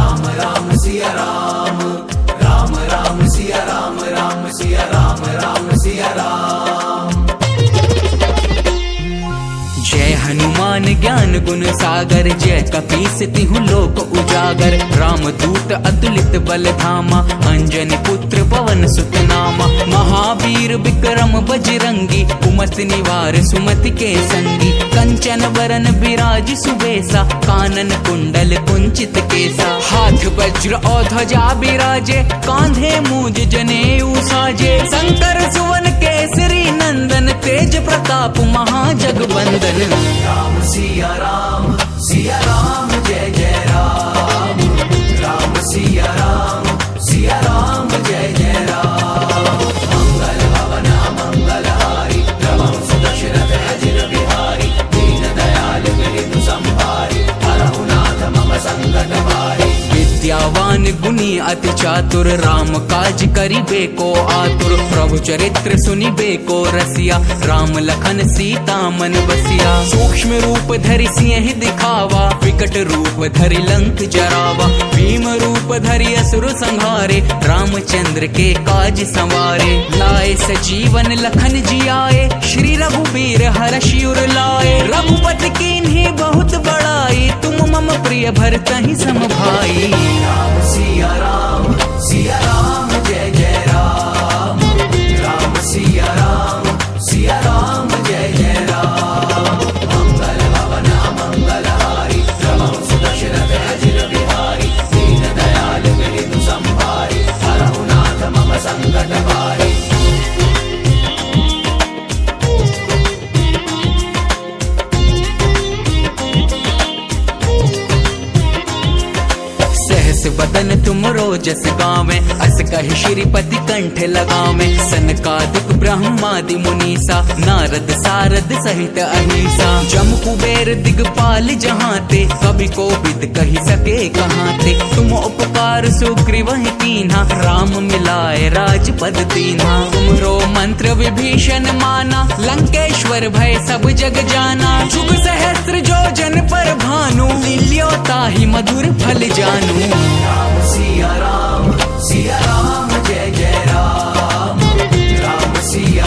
राम राम सिया राम, राम राम सिया राम, राम सिया राम, राम सिया राम। जय हनुमान ज्ञान गुण सागर, जय कपीस तिहु लोक उजागर। राम दूत अतुलित बल धामा, अंजनी पुत्र पवन सुत नामा। महावीर विक्रम बजरंगी, कुमति निवार सुमति के संगी। कंचन वरन विराज सुबेसा, कानन कुंडल कुंचित केसा। हाथ वज्र और ध्वजा विराजे, कांधे मूज जनेऊ साजे। शंकर सुवन केसरी नंदन, तेज प्रताप महाजगवंदन। राम सिया राम, सिया राम जय जय राम, राम सिया राम जय जय राम। मंगल भवन मंगलहारी, रघुवंश दशरथ अजिर बिहारी। दीन दयाल मिलितु संहारी, हरहु नाथ मम संकट भारी। विद्यावान गुणी अति चातुर, राम काज करिबे को आतुर। प्रभु चरित्र सुनिबे को रसिया, राम लखन सीता मन बसिया। सूक्ष्म रूप धरि सिंह दिखावा, विकट रूप धरि लंक जरावा। भीम रूप धरि असुर संहारे, रामचंद्र के काज संवारे। लाए सजीवन लखन जियाए, श्री रघुबीर हरषि उर लाए। रघुपति कीन्ही बहुत बड़ाई, तुम मम प्रिय भरतहि सम भाई। राम सिया राम जय जय राम, राम सिया राम जय जय राम। मंगल भवन मंगलहारी, रघुवंश दशरथ अजिर बिहारी। दीन दयाल मिलितु संहारी, हरहु नाथ मम संकट भारी। बदन तुम रोजस गावे, अस कहि श्रीपति कंठ लगावे। सनकादिक ब्रह्मादि मुनीसा, नारद सारद सहित अहिसा। जम कुबेर दिगपाल जहाते, कवि को विद कहि सके कहाते। तुम उपकार सुग्रीवहि कीन्हा, राम मिलाए राजपद दीन्हा। तुमरो मंत्र विभीषण माना, लंकेश्वर भय सब जग जाना। जुग सहस्त्र जो जन पर भानु, लील्यो ताहि मधुर फल जानू। राम सिया राम जय जय राम, राम सिया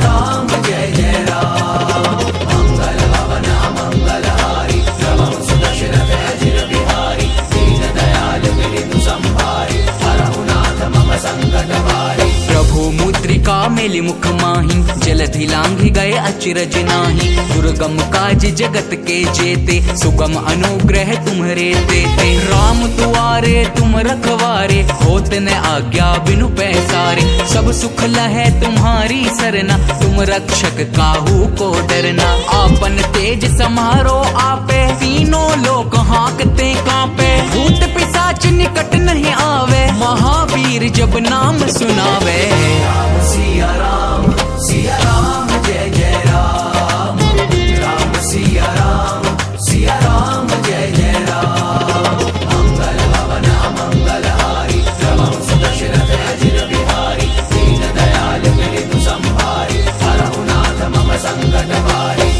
राम जय जय राम। मंगल भवन मंगलहारी, रघुवंश दशरथ अजिर बिहारी। दीन दयाल मिलितु संहारी, हरहु नाथ मम संकट भारी। प्रभु मुद्रिका मेलि मुख माहि, जलधि लांघि गए अचरज नाही। दुर्गम काज जगत के जेते, सुगम अनुग्रह तुम्हरे तेते। राम दुआरे तुम रखवारे, होत न आज्ञा बिनु पैसारे। सब सुख लहै तुम्हारी सरना, तुम रक्षक काहू को डरना। आपन तेज समारो आपे, तीनों लोक हाँकते कांपे। भूत पिशाच निकट नहीं आवे, महावीर जब नाम सुनावे। राम सिया राम जय जय राम, राम सिया राम जय जय राम। मंगल भवन मंगलहारी, रघुवंश दशरथ अजिर बिहारी। दीन दयाल मिलितु संहारी, हरहु नाथ मम संकट भारी।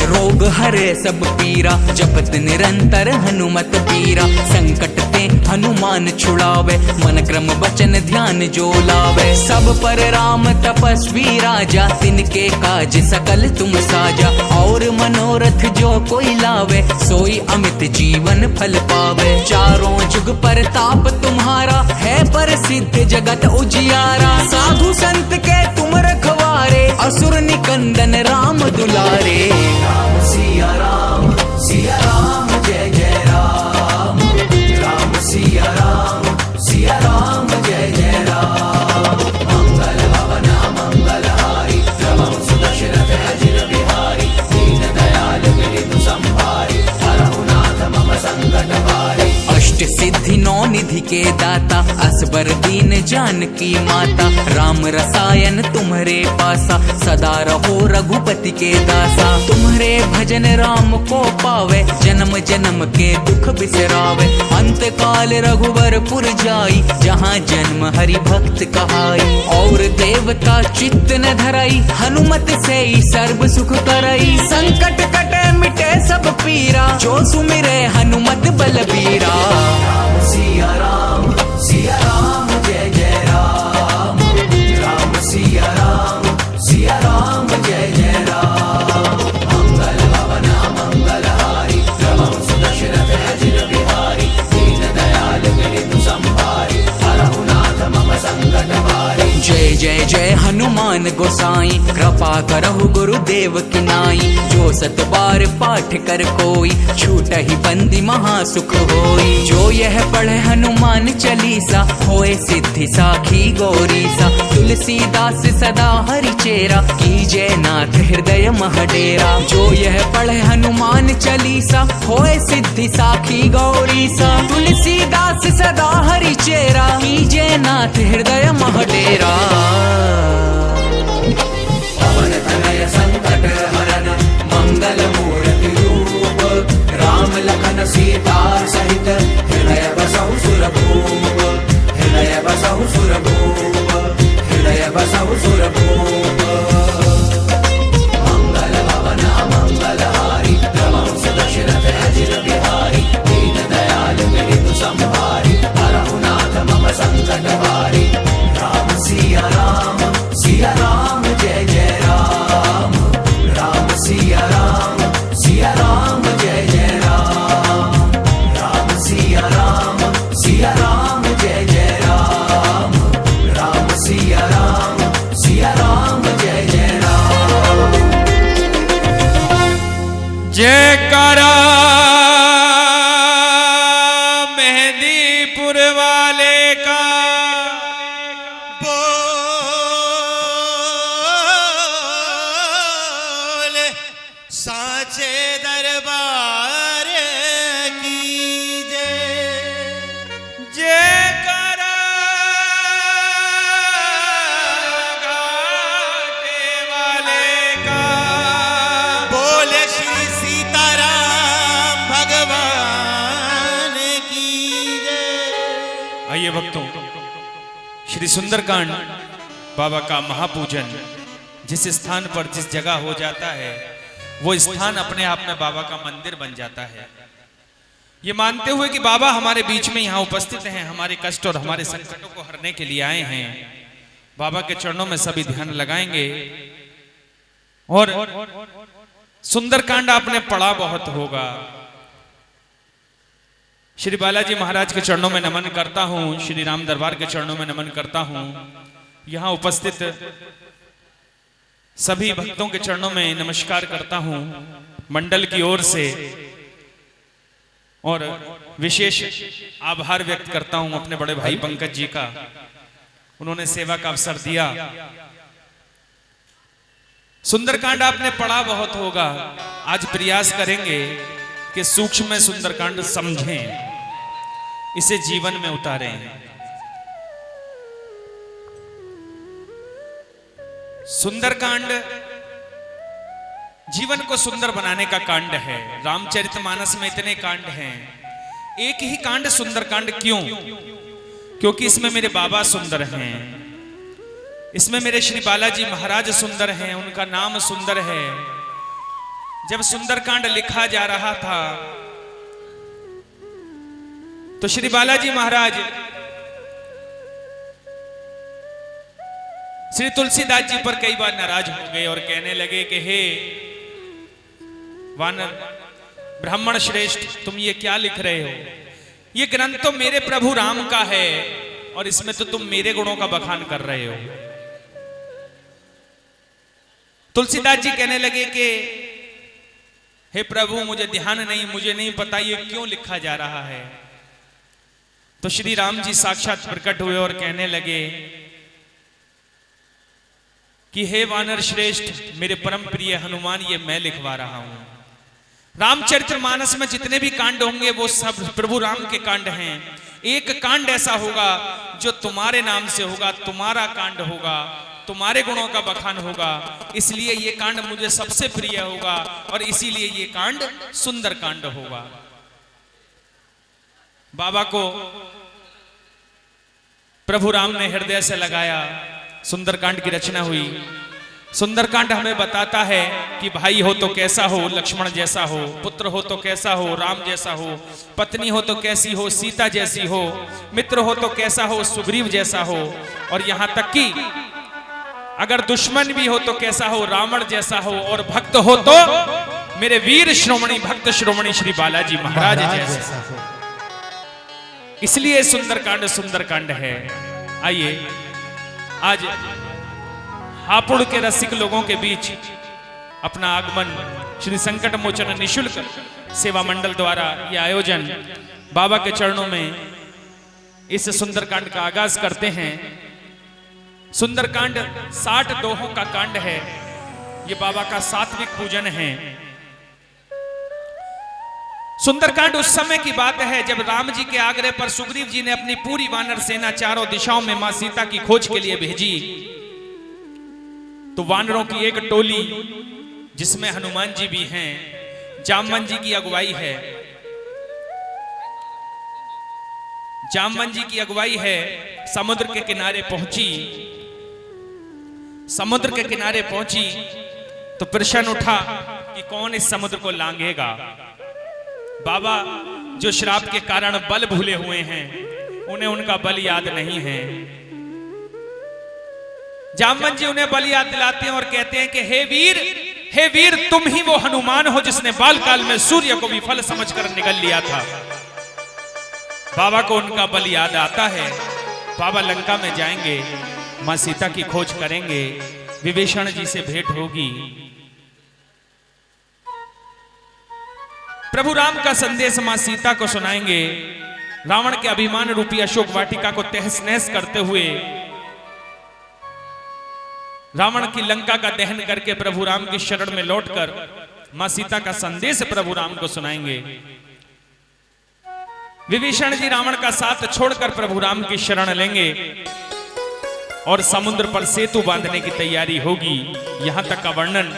रोग हरे सब पीरा, जपत निरंतर हनुमत पीरा। संकट ते हनुमान छुड़ावे, मन क्रम वचन ध्यान जो लावे। सब पर राम तपस्वी राजा, तिनके काज सकल तुम साजा। और मनोरथ जो कोई लावे, सोई अमित जीवन फल पावे। चारों जुग परताप तुम्हारा, है प्रसिद्ध जगत उजियारा। साधु संत के तुम रखवारे, असुर निकंदन राम दुलारे। राम सिया राम जय जय राम, राम सिया राम जय जय राम। मंगल भवन मंगलहारी, रघुवंश दशरथ अजिर बिहारी। दीन दयाल मिलितु संहारी, हरहु नाथ मम संकट भारी। अष्ट सिद्धि नौ निधि के दाता, असबर दीन जानकी माता, राम रसायन तुम्हारे पासा, सदा रहो रघुपति के दासा। तुम्हारे भजन राम को पावे, जन्म जन्म के दुख बिसरावे, अंत काल रघुवरपुर जाई, जहाँ जन्म हरि भक्त कहाई। और देवता चित्त न धराई, हनुमत से ही सर्व सुख करई, संकट कटे मिटे सब पीरा, जो सुमिरे हनुमत बलबीरा। राम सिया राम जय जय राम, राम सिया राम जय जय राम। मंगल भवन मंगलहारी, रघुवंश दशरथ अजिर बिहारी, दीन दयाल विरधु संहारी, हरहुनाथ मम संकट हारी। जय जय जय हनुमान गोसाई, कृपा करहु गुरुदेव की नाई, जो सत बार पाठ कर कोई, छूट ही बंदी महासुख होई। जो यह पढ़े हनुमान चालीसा, होए सिद्धि साखी गौरीसा, तुलसीदास सदा हरि चेरा, कीजय नाथ हृदय मह डेरा। जो यह पढ़े हनुमान चालीसा, होए सिद्धि साखी गौरीसा, तुलसीदास सदा हरि चेरा, कीजय नाथ हृदय मह डेरा। पवन तनय संकट हरन, मंगल मूर्ति रूप, राम लखन सीता सहित, हृदय बसहु सुरभूप, हृदय बसहु सुरभूप, हृदय बसहु सुरभूप। मंगल भवन मंगलहारी, रघुवंश दशरथ अजिर बिहारी, दीन दयाल विरधु संहारी, हरहुनाथ मम संकट हारी। राम सिया राम जय जय राम, राम सिया राम जय जय राम, राम सिया राम जय जय राम, राम सिया राम जय जय राम। जयकारा मेहंदीपुर वाले का, साचे दरबार की जय। जयकारा घाटे वाले का, बोले श्री सीताराम भगवान की जय। आइए भक्तों, श्री सुंदरकांड बाबा का महापूजन जिस स्थान पर जिस जगह हो जाता है, वो स्थान अपने आप में बाबा का मंदिर बन जाता है। ये मानते हुए कि बाबा हमारे बीच में यहाँ उपस्थित हैं, हमारे कष्ट और हमारे संकटों को हरने के लिए आए हैं, बाबा के चरणों में सभी ध्यान लगाएंगे। और सुंदरकांड आपने पढ़ा बहुत होगा। श्री बालाजी महाराज के चरणों में नमन करता हूँ, श्री राम दरबार के चरणों में नमन करता हूँ। यहाँ उपस्थित सभी भक्तों के चरणों में नमस्कार करता हूं मंडल की ओर से, और विशेष आभार व्यक्त करता हूं अपने बड़े भाई पंकज जी का, उन्होंने सेवा का अवसर दिया। सुंदरकांड आपने पढ़ा बहुत होगा, आज प्रयास करेंगे कि सूक्ष्म में सुंदरकांड समझें, इसे जीवन में उतारें। सुंदरकांड जीवन को सुंदर बनाने का कांड है। रामचरितमानस में इतने कांड हैं, एक ही कांड सुंदरकांड क्यों? क्योंकि इसमें मेरे बाबा सुंदर हैं, इसमें मेरे श्री बालाजी महाराज सुंदर हैं, उनका नाम सुंदर है। जब सुंदरकांड लिखा जा रहा था तो श्री बालाजी महाराज श्री तुलसीदास जी पर कई बार नाराज हो गए और कहने लगे कि हे वानर ब्राह्मण श्रेष्ठ, तुम ये क्या लिख रहे हो? ये ग्रंथ तो मेरे प्रभु राम का है और इसमें तो तुम मेरे गुणों का बखान कर रहे हो। तुलसीदास जी कहने लगे कि हे प्रभु, मुझे ध्यान नहीं, मुझे नहीं पता ये क्यों लिखा जा रहा है। तो श्री राम जी साक्षात प्रकट हुए और कहने लगे कि हे वानर श्रेष्ठ, मेरे परम प्रिय हनुमान, ये मैं लिखवा रहा हूं। रामचरितमानस में जितने भी कांड होंगे वो सब प्रभु राम के कांड हैं। एक कांड ऐसा होगा जो तुम्हारे नाम से होगा, तुम्हारा कांड होगा, तुम्हारे गुणों का बखान होगा। इसलिए ये कांड मुझे सबसे प्रिय होगा और इसीलिए ये कांड सुंदर कांड होगा। बाबा को प्रभु राम ने हृदय से लगाया, सुंदरकांड की रचना हुई। सुंदरकांड हमें बताता है कि भाई हो तो कैसा हो, लक्ष्मण जैसा हो, पुत्र हो तो कैसा हो, राम जैसा हो, पत्नी हो तो कैसी हो, सीता जैसी हो, मित्र हो तो कैसा हो, सुग्रीव जैसा हो, और यहां तक कि अगर दुश्मन भी हो तो कैसा हो, रावण जैसा हो, और भक्त हो तो मेरे वीर श्रोमणी भक्त श्रोमणी श्री बालाजी महाराज जैसा हो। इसलिए सुंदरकांड है। आइए आज हापुड़ के रसिक लोगों के बीच अपना आगमन श्री संकट मोचन निशुल्क सेवा मंडल द्वारा यह आयोजन बाबा के चरणों में इस सुंदरकांड का आगाज करते हैं। सुंदरकांड 60 दोहों का कांड है। ये बाबा का सात्विक पूजन है। सुंदरकांड उस समय की बात है जब राम जी के आग्रह पर सुग्रीव जी ने अपनी पूरी वानर सेना चारों दिशाओं में मां सीता की खोज के लिए भेजी। तो वानरों की एक टोली जिसमें हनुमान जी भी हैं, जामवन जी की अगुवाई है, जामवन जी की अगुवाई है, समुद्र के किनारे पहुंची। समुद्र के किनारे पहुंची तो प्रश्न उठा कि कौन इस समुद्र को लांघेगा। बाबा जो श्राप के कारण बल भूले हुए हैं, उन्हें उनका बल याद नहीं है। जामवन जी उन्हें बल याद दिलाते हैं और कहते हैं कि हे वीर तुम ही वो हनुमान हो जिसने बाल काल में सूर्य को विफल समझकर निगल लिया था। बाबा को उनका बल याद आता है। बाबा लंका में जाएंगे, मां सीता की खोज करेंगे, विभीषण जी से भेंट होगी, प्रभु राम का संदेश मां सीता को सुनाएंगे, रावण के अभिमान रूपी अशोक वाटिका को तहस नहस करते हुए रावण की लंका का दहन करके प्रभु राम की शरण में लौटकर मां सीता का संदेश प्रभु राम को सुनाएंगे। विभीषण जी रावण का साथ छोड़कर प्रभु राम की शरण लेंगे और समुद्र पर सेतु बांधने की तैयारी होगी। यहां तक का वर्णन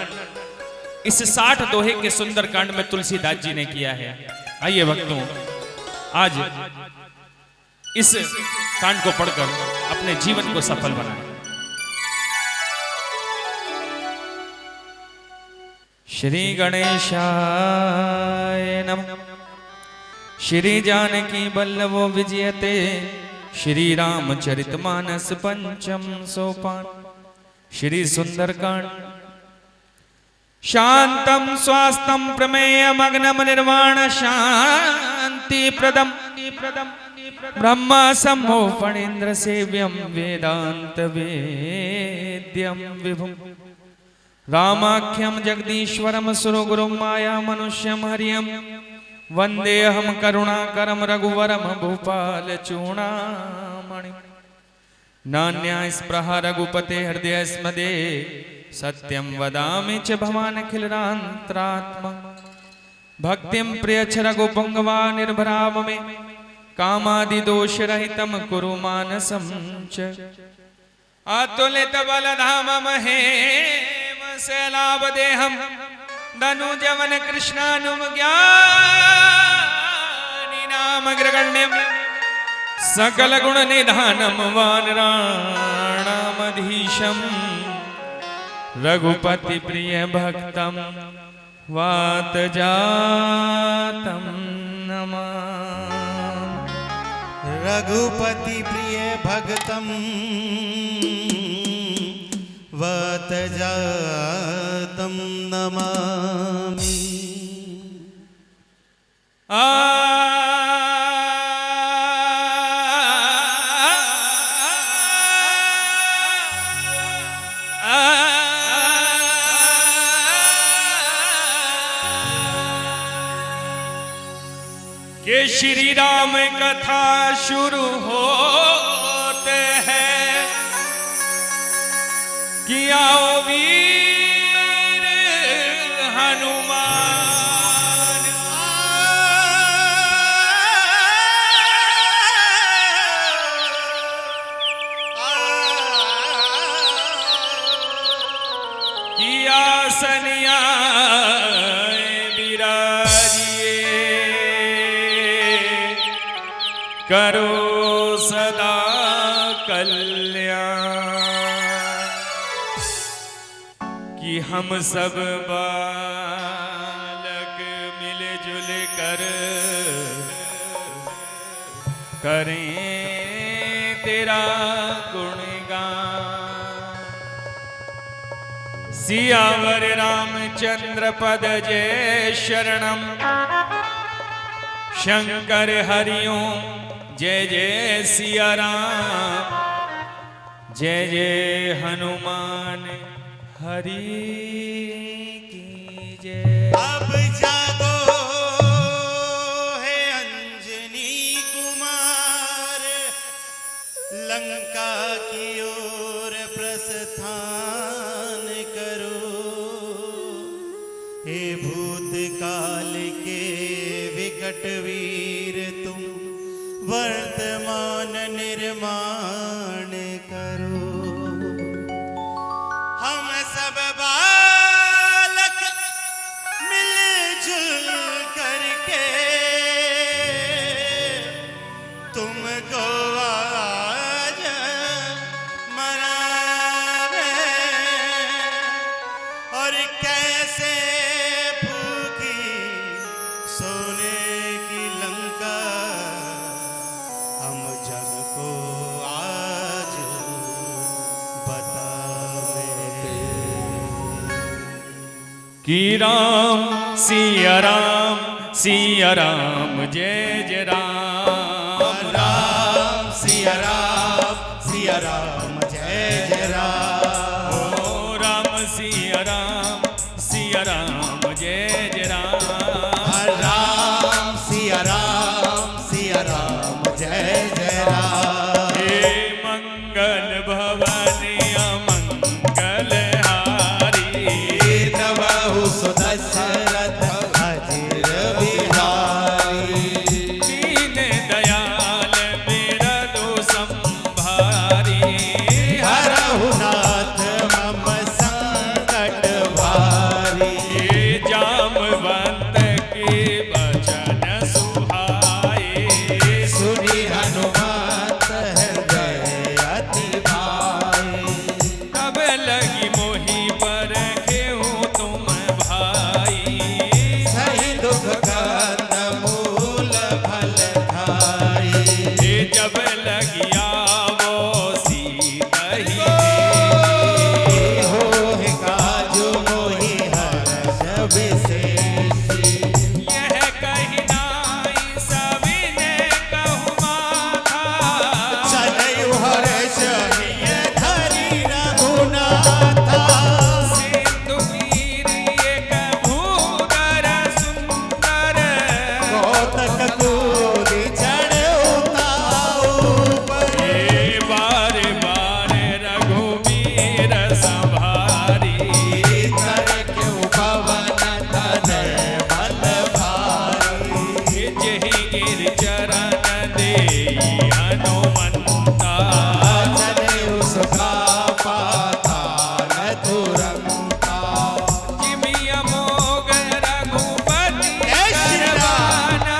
इस 60 दोहे के सुंदरकांड में तुलसीदास जी ने किया है। आइए भक्तों, आज इस कांड को पढ़कर अपने जीवन को सफल बनाएं। श्री गणेशाय नमः। श्री जानकी बल्लभो विजयते। श्री रामचरितमानस पंचम सोपान। श्री सुंदरकांड। शांतम स्वास्थम प्रमेयमग्नम निर्वाण शांति प्रदम ब्रह्मा सम्मो फणीन्द्र सेव्यम वेदांत वेद्यम विभुम रामाख्यम जगदीश्वरम सुरगुरुम माया मनुष्यम हरियम वंदेहम करुणाकरम रघुवरम भूपाल चूड़ामणि नान्या स्पृहा रघुपते हृदय स्मदे सत्यम वदामि च भवानखिलरान्त्रात्मा भक्तिम प्रियच्छ रघुपुंगवा निर्भराव मे कामादिदोषरहितं कुरु मानसं च अतुलित बलधामं हेम शैलावदेहं धनुजवन कृष्णानुम ज्ञानिनामग्रगण्यं सकल गुण निधानं वानराणामधीशं रघुपति प्रिय भक्तं वात जातं नमामि। रघुपति प्रिय भक्तं वात जातं नमामि। के श्री राम कथा शुरू होते हैं कि आओ वीर हनुमान करो सदा कल्याण कि हम सब बालक मिलजुल कर करें तेरा गुणगान। सियावर रामचंद्र पद जय शरणम शंकर हरिओम जय जय सिया राम जय जय हनुमान हरि की जय। अब जागो है अंजनी कुमार, लंका की ओर प्रस्थान करो। हे भूतकाल के विकट वीर तुम वर्तमान निर्माण करो। हम सब बालक मिलजुल करके तुमको आज मनावे और कैसे भूखी सोने की लंका हम जग को आज बतावे। कि राम सिया राम जय जय राम राम सिया राम जय जय राम। ओ राम सिया राम जय जय राम। राम सिया राम जय जय राम। हे मंगल भवन अमंगल हारी प्रभु सुदशरथ अजिर बिहारी। दीन दयाल बिरदु संभारी हरहु नाथ मम संकट भारी। हे जामवंत के वचन सुहाए सुनि हनुमत हृदय अति भाई। कब लगी मोही पर खेऊं तुम भाई। सही दुख कंद मूल फल खाई। हे जब लगी आवो सीतही हो है काजु मोहि हर्ष विशेषी। यह कही नाई सविने कहु माथा। चलयु हर्ष हिय धरि रघुनाथा। सिंधु वीर एक भूधर सुंदर। कौतक कूदि चढ़ऊ ताऊ पर। हे बार बार रघुवीर संभारी। कर क्यों पवन तनय बल भारी। जेहि गिर चरण देई हनुमंता। चलयु सुखा पाताल तुरंता। जिमि अमोघ रघुपति जय श्री राम। करवाना।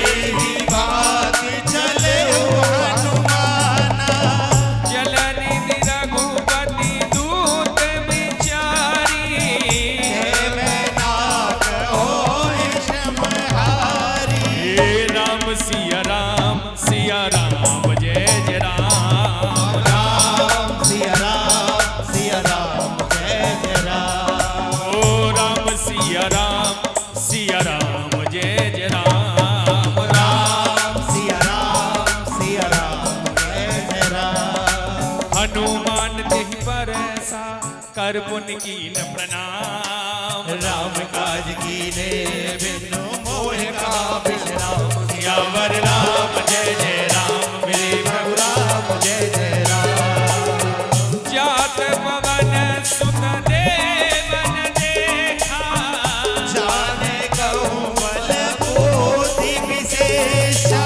एहि बात चलयु हनुमाना। जलनिधि रघुपति दूत विचारी। हे मैं नाथ होय क्षमहारी। हे राम सिया राम जय जय राम। राम सिया राम जय जय राम। ओ राम सिया राम जय जय राम। राम सिया राम जय जय राम। हनुमान तिहि परसा कर पुनि कीन प्रणाम। राम काज कीने बिनु मोह का बिश्राम। सियावर राम जय जय राम मेरे प्रभु राम जय जय राम। जात पवन सुत देवन देखा। जाने कहूँ बल बूद्धि विशेषा।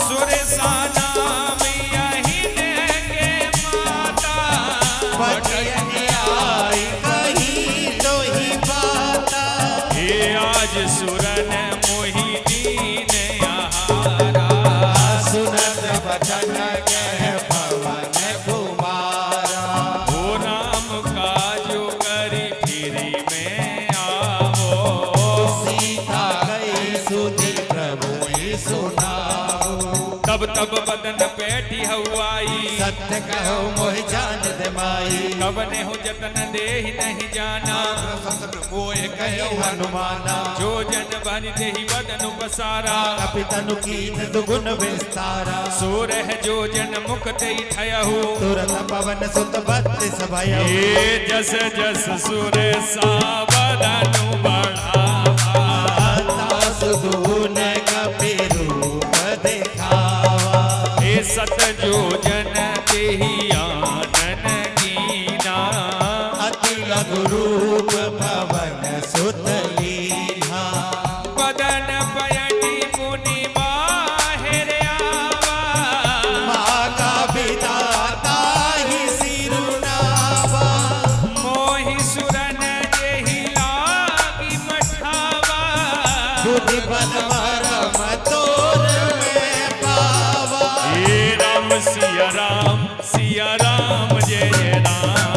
सुर सा नाम यही के माता। पटियनि आई कही तो ही बाता। हे आज सुरन मोहि दीन आहारा। तब तब बदन पैठी हवाई सत्य कहो मोहि जान दे माई कवने हो जतन दे नहीं जाना मोह कहो हनुमाना जो जन भरि देहि बदन पसारा कपितनु कीन दुगुन विस्तारा सोर है जो जन मुख ते ठयहु तुरत पवन सुत बत्तीस भयो ए जस जस सुर सावधानु बढ़ावा सुगुन कपि रूप दिखावा हे सत जो जन तेहि आनन कीना अति लघु रूप पवन सुत लीना बदन पयटी मुनि बाहिर आवा मागा विदाता ही सिरुनावा मोहि सुरन जेहि लागी मठावा बुद्धि बल परम तोर में पावा हे राम सिया राम जय जय राम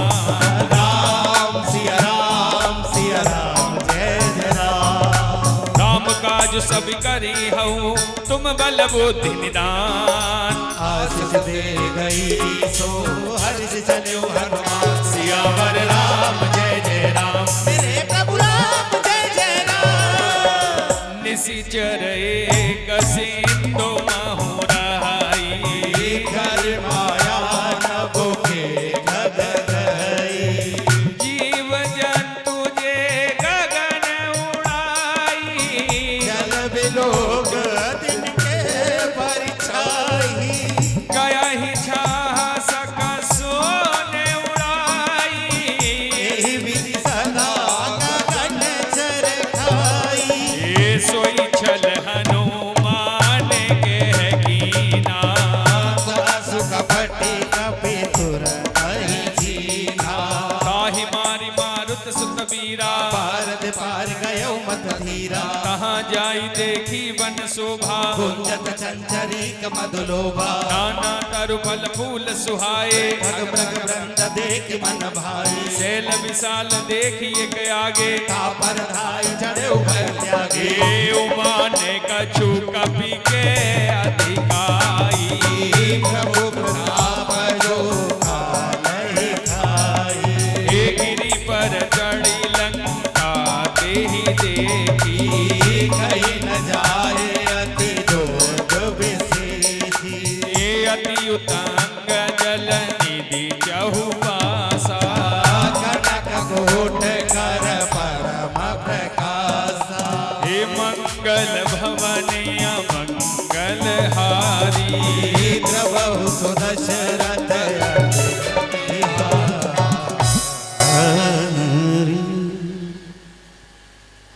राम सिया राम जय जय राम राम काज सब करी हूँ तुम बल बुद्धि निदान आशीष दे गई सो हर्ष चलो हनुमान सियावर राम जय जय राम मेरे प्रभु राम जय जय राम निशिचर एक सिंधु महु रहाई घर माया नभो के गद गई जीव जंतु जे गगन उड़ाई जल बिलोक दिन के परछाई गया ही छाह सका सोने उड़ाई एहि विधि सदा गगन चर खाई ये सोई छल हनुमान के कीना सुख फटी कपि तुरत ही जीना ताहि मारी मारुत सुत बीरा पारद पार गयो मत धीरा कहाँ जाई देखी वन शोभा गुंजत चंचरीक मधुलोभा नाना तरु फल फूल सुहाए भग भग वृंद देख मन भाई शैल विशाल देखिए के आगे तापर धाई चढ़े भय त्यागे हे उमा ने कछु कपि के अधिकाई प्रभु प्रताप जो नहीं खाई हे गिरि पर चढ़ी लंका देहि देखी कहीं न जाए अति जोग विशेषी हे अति उतंग जल निधि चहुबासा कनक कोट कर परम प्रकाशा हे मंगल भवनिया मंगल हारी द्रवहु सुदशरथ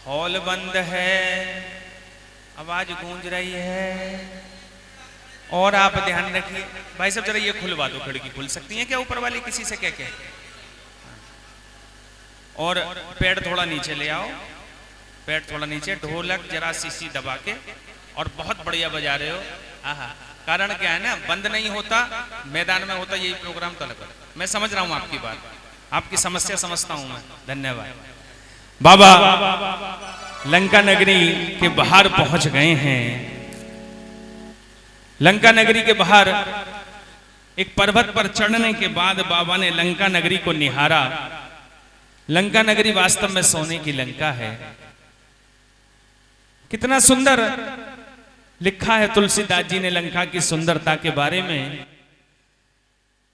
हॉल बंद है आवाज गूंज रही है और आप ध्यान रखिए भाई साहब जरा ये खुलवा दो खिड़की खुल सकती है क्या ऊपर वाली किसी से कह के और पैर थोड़ा नीचे ले आओ पैर थोड़ा नीचे ढोलक जरा सीसी दबा के और बहुत बढ़िया बजा रहे हो आहा कारण क्या है ना बंद नहीं होता मैदान में होता यही प्रोग्राम तलब मैं समझ रहा हूं आपकी बात आपकी समस्या समझता हूं मैं धन्यवाद बाबा लंका नगरी के बाहर पहुंच गए हैं लंका नगरी के बाहर एक पर्वत पर चढ़ने के बाद बाबा ने लंका नगरी को निहारा लंका नगरी वास्तव में सोने की लंका है कितना सुंदर लिखा है तुलसीदास जी ने लंका की सुंदरता के बारे में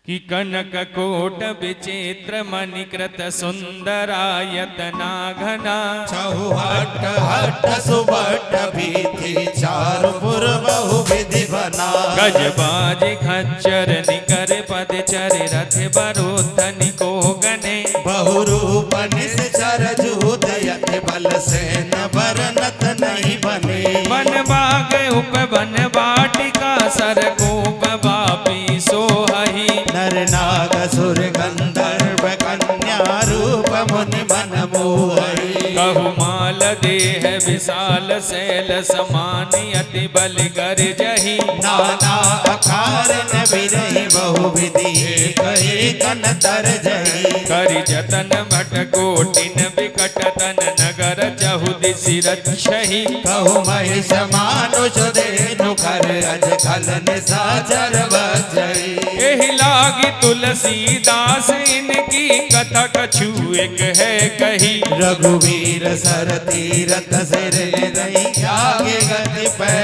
कि कनक कोट विचित्र मणिकृत सुंदरायतना घना चौहट हट सुबट भीति चारुपुर बहु विधि बना गजबाज खच्चर निकर पद चर रथ बरोधनि को गने बहुरूप निश्चर जूदयत बल सेन बरनत नहीं बने वन बाग उप वन वाटिका सर गोप बापी सोहही नर नाग सुर गंधर्व कन्या रूप मुनि मन मोहई कहु माल देह विशाल शैल समानि अति बल कर जही नाना अखार न बिरहि बहु विधि एक न तर जही करि जतन भट कोटिन विकट तन नगर चहु दिशि सिरच्छहि कहु महिष मानुष देनु कर अज खल निशाचर बजई एहि लागी तुलसीदास इनकी कथा कछु एक है कही रघुवीर सर तीरथ सिर रही आगे गति पे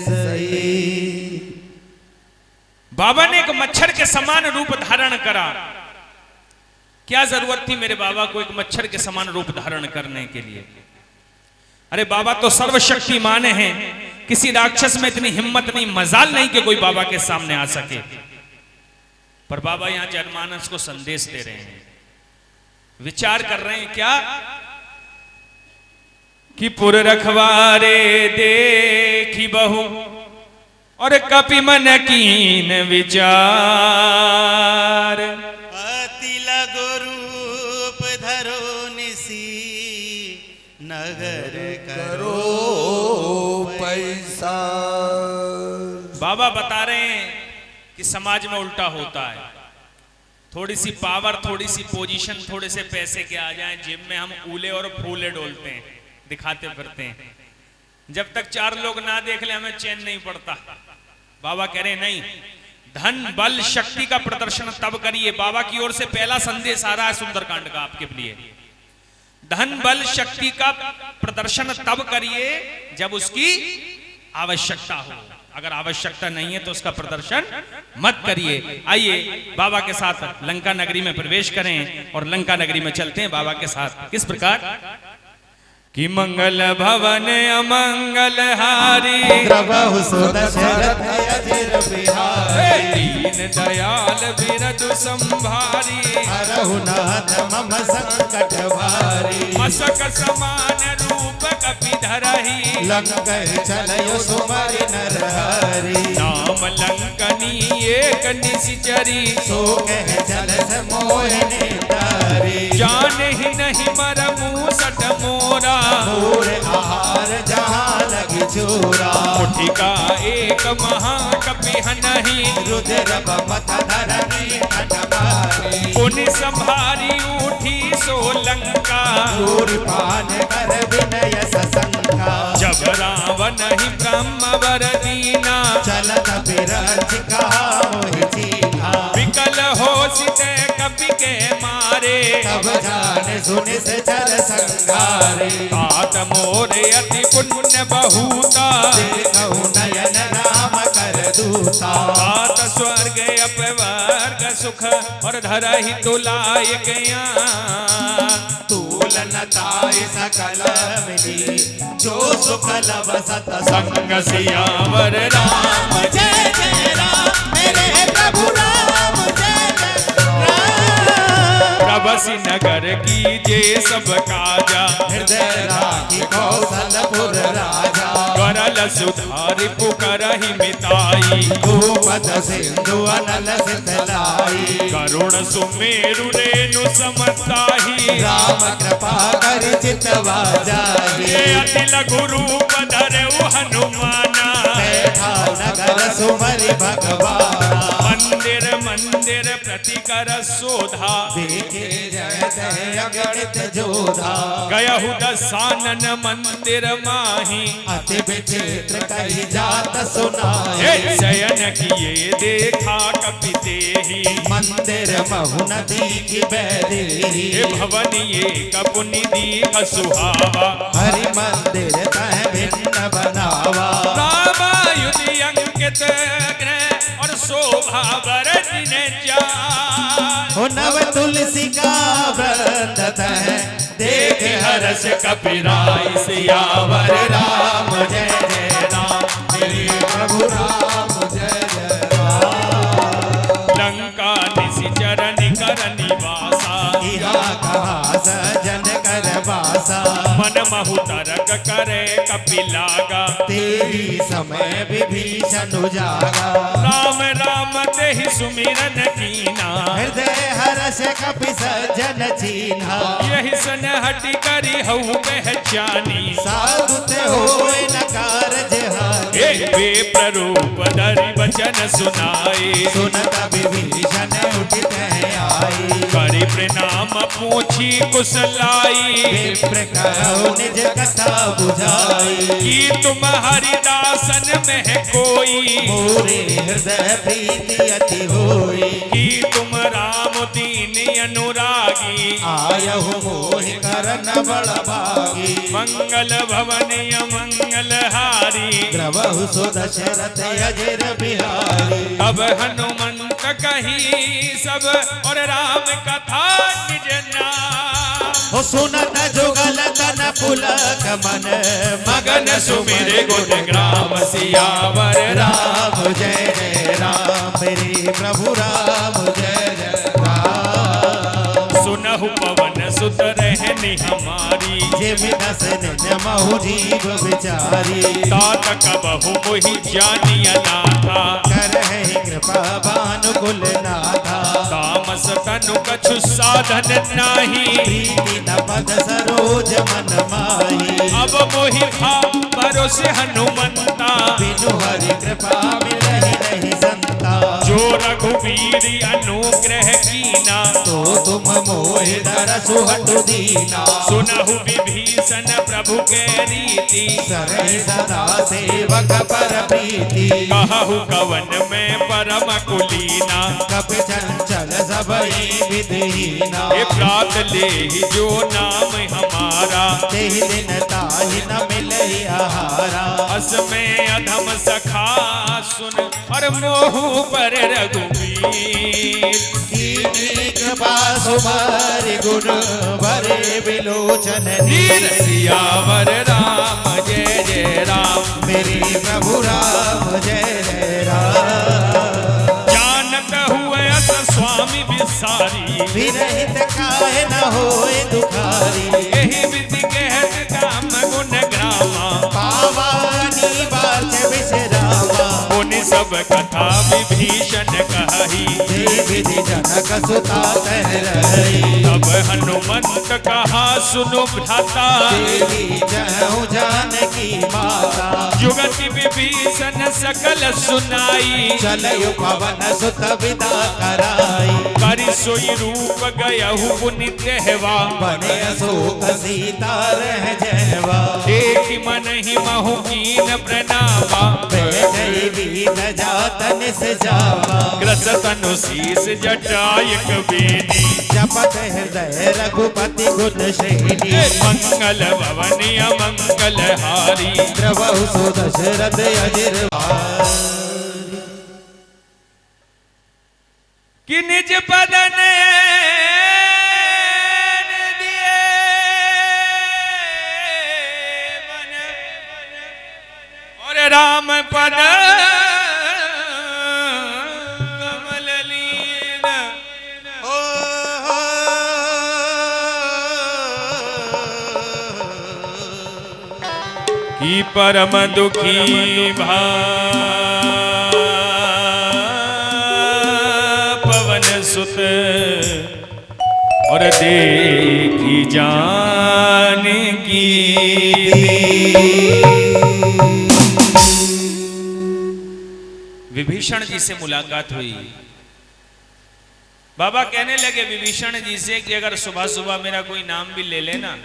सही। बाबा ने एक मच्छर के समान रूप धारण करा। क्या जरूरत थी मेरे बाबा को एक मच्छर के समान रूप धारण करने के लिए? अरे बाबा तो सर्वशक्तिमान हैं, किसी राक्षस में इतनी हिम्मत नहीं, मजाल नहीं कि कोई बाबा के सामने आ सके। पर बाबा यहां जनमानस को संदेश दे रहे हैं, विचार कर रहे हैं क्या कि पुर रखवारे देखी बहु और कपि मन कीन विचार अति लघु रूप धरो निसी नगर करो पैसा। बाबा बता रहे हैं कि समाज में उल्टा होता है, थोड़ी सी पावर, थोड़ी सी पोजीशन, थोड़े से पैसे के आ जाएं, जेब में हम ऊले और फूले डोलते हैं, दिखाते फिरते हैं। जब तक चार लोग ना देख ले हमें चैन नहीं पड़ता। बाबा कह रहे नहीं, धन बल शक्ति का प्रदर्शन तब करिए। बाबा की ओर से पहला संदेश आ रहा है सुंदरकांड का आपके लिए। धन बल शक्ति का प्रदर्शन तब करिए जब उसकी आवश्यकता हो, अगर आवश्यकता नहीं है तो उसका प्रदर्शन मत करिए। आइए बाबा के साथ लंका नगरी में प्रवेश करें और लंका नगरी में चलते हैं बाबा के साथ। किस प्रकार कि मंगल भवन अमंगल हारी प्रभु सुदशरथ अजिर बिहारी दीन दयाल बिरदु संभारी हरहु नाथ मम संकट भारी मसक समान रूप कपि धरहि लंकर चलयो सुमरि नर हरि नाम लंकनी एक निशिचरी सो कह चल मोहिनी तारी जान ही नहीं मरमु सट मोरा मोर आहार जहाँ लगी चोरा मुठिका एक महाकपि हनहि रुद्र बमत धरनी खटमारी पुनि संभारी उठी सो लंका दूर पान कर विनय ससंका जब रावण ही ब्रह्म वर दीना चलत बिरज कहा मोहि चीना विकल हो सिते कपि के मारे तब जाने सुनि से चल संगारे तात मोरे अति पुण्य बहुता देखहु नयन राम कर दूता तात स्वर्ग अपवर्ग सुख और धरहि तुलायक तुलनताय सकल मिली जो सुख लब सत संग सियावर राम जय जय राम मेरे प्रभु राम जय जय राम प्रभसि नगर की जे सब काजा हृदय राखी कौशलपुर राजा करल सुधारि पुकरहि मिताई भूपत सिंधु अनल सितलाई करुण सुमेरु रेणु समताही राम कृपा कर चितवा जाहि अति लघु रूप धरऊ हनुमाना बैठा नगर सुमरि भगवान मंदिर मंदिर प्रति कर शोधा देखे जय जय अगणित जोधा गयहु दसानन मंदिर माही अति विचित्र कही जात सुनाए हे शयन किए देखा कपि देहि मंदिर महु नदी की बैदेही हे भवन एक पुनि दीख सुहावा हरि मंदिर तह भिन्न बनावा रामायुध अंकित ग्रह और शोभा वर दिन जाय हो नव तुलसी का व्रत तह देख हर्ष कपिराय सियावर राम जय जय राम मेरे प्रभु राम जय जय राम लंका निशिचर निकर निवासा यहाँ कहाँ सजन कर बासा मन महु तरक करे कपि लागा तेरी समय विभीषण उजागा राम राम देहि सुमिरन कीना हृदय हर्ष कपि सज्जन चीन्हा यही सन हटि करी हऊ पहचानी साधु ते होए न कारज हानि हे वे प्ररूप धरि वचन सुनाए। सुनत विभीषण उठित आए। करि प्रणाम पूछी कुशलाई। विप्र कहु निज कथा बुझाई। कि तुम हरिदासन में है कोई। मोरे हृदय प्रीति अति होई। कि तुम राम दीन अनुरागी। आयहु मोहि करन बड़ भागी। मंगल भवन मंगल हारी। द्रवहु सो दशरथ अजर बिहारी। अब हनुमंत कही सब और राम कथा निज नाम। हो सुनत जुगल तन पुलक मन मगन सुमिर गुण ग्राम सियावर राम। राम जय जय राम मेरे प्रभु राम जय जय राम। सुनहु पवन सुत रहनी हमारी। जे विदस निज महु जीव विचारी। तात कबहु मोहि जानिय नाथा। करहि कृपा भानुकुल नाथा। तामस तनु कछु साधन नाही। प्रीति न पद सरोज मन माही। अब मोहि भाव भरोसे हनुमंता। बिनु हरि कृपा मिलहि नहीं संता। जो रघुवीर अनुग्रह कीना। तो तुम मोहि दरसु हटु दीना। सुनहु विभीषण प्रभु के रीति। सरहि सदा सेवक पर प्रीति। कहु कवन में परम कुलीना। कपि चंचल सबहि विधिहीना। ये प्रात ले जो नाम हमारा। तेहि दिन ताहि न मिलहि आहारा। अस में अधम सखा सुन और मोहु पर रघुवीर। कीनी कृपा सुमरि गुण भरे बिलोचन वीर नीर। सियावर राम जय जय राम। मेरे प्रभु राम जय जय राम। जानत हुए अस स्वामी विसारी। विरहित काहे न होए दुखारी। यही विधि कहत काम गुण ग्रामा। पावानी बाच विश्रामा। उन सब कथा विभीषण कही। जय विधि जनक सुता तह रही। तब हनुमंत कहा सुनो भ्राता। देवी जहु जानकी माता। जुगति विभीषण सकल सुनाई। चलयु पवन सुत विदा कराई। करि सोई रूप गयहु पुनित हेवा। बने अशोक सीता रह जयवा। एक मन ही महु कीन प्रणामा। जय वीत जातन से जावा। ग्रस तनु शीस जटायक बेनी। जपत हृदय रघुपति गुण श्रेणी। मंगल भवनी मंगल हारी। द्रवहु सो दशरथ अजिर कि निज पदन दिए मन। और राम पद कमल लीन। कि परम दुखी भा पवन सुत और देखी जान की। विभीषण जी से मुलाकात हुई। बाबा कहने लगे विभीषण जी से कि अगर सुबह सुबह मेरा कोई नाम भी ले लेना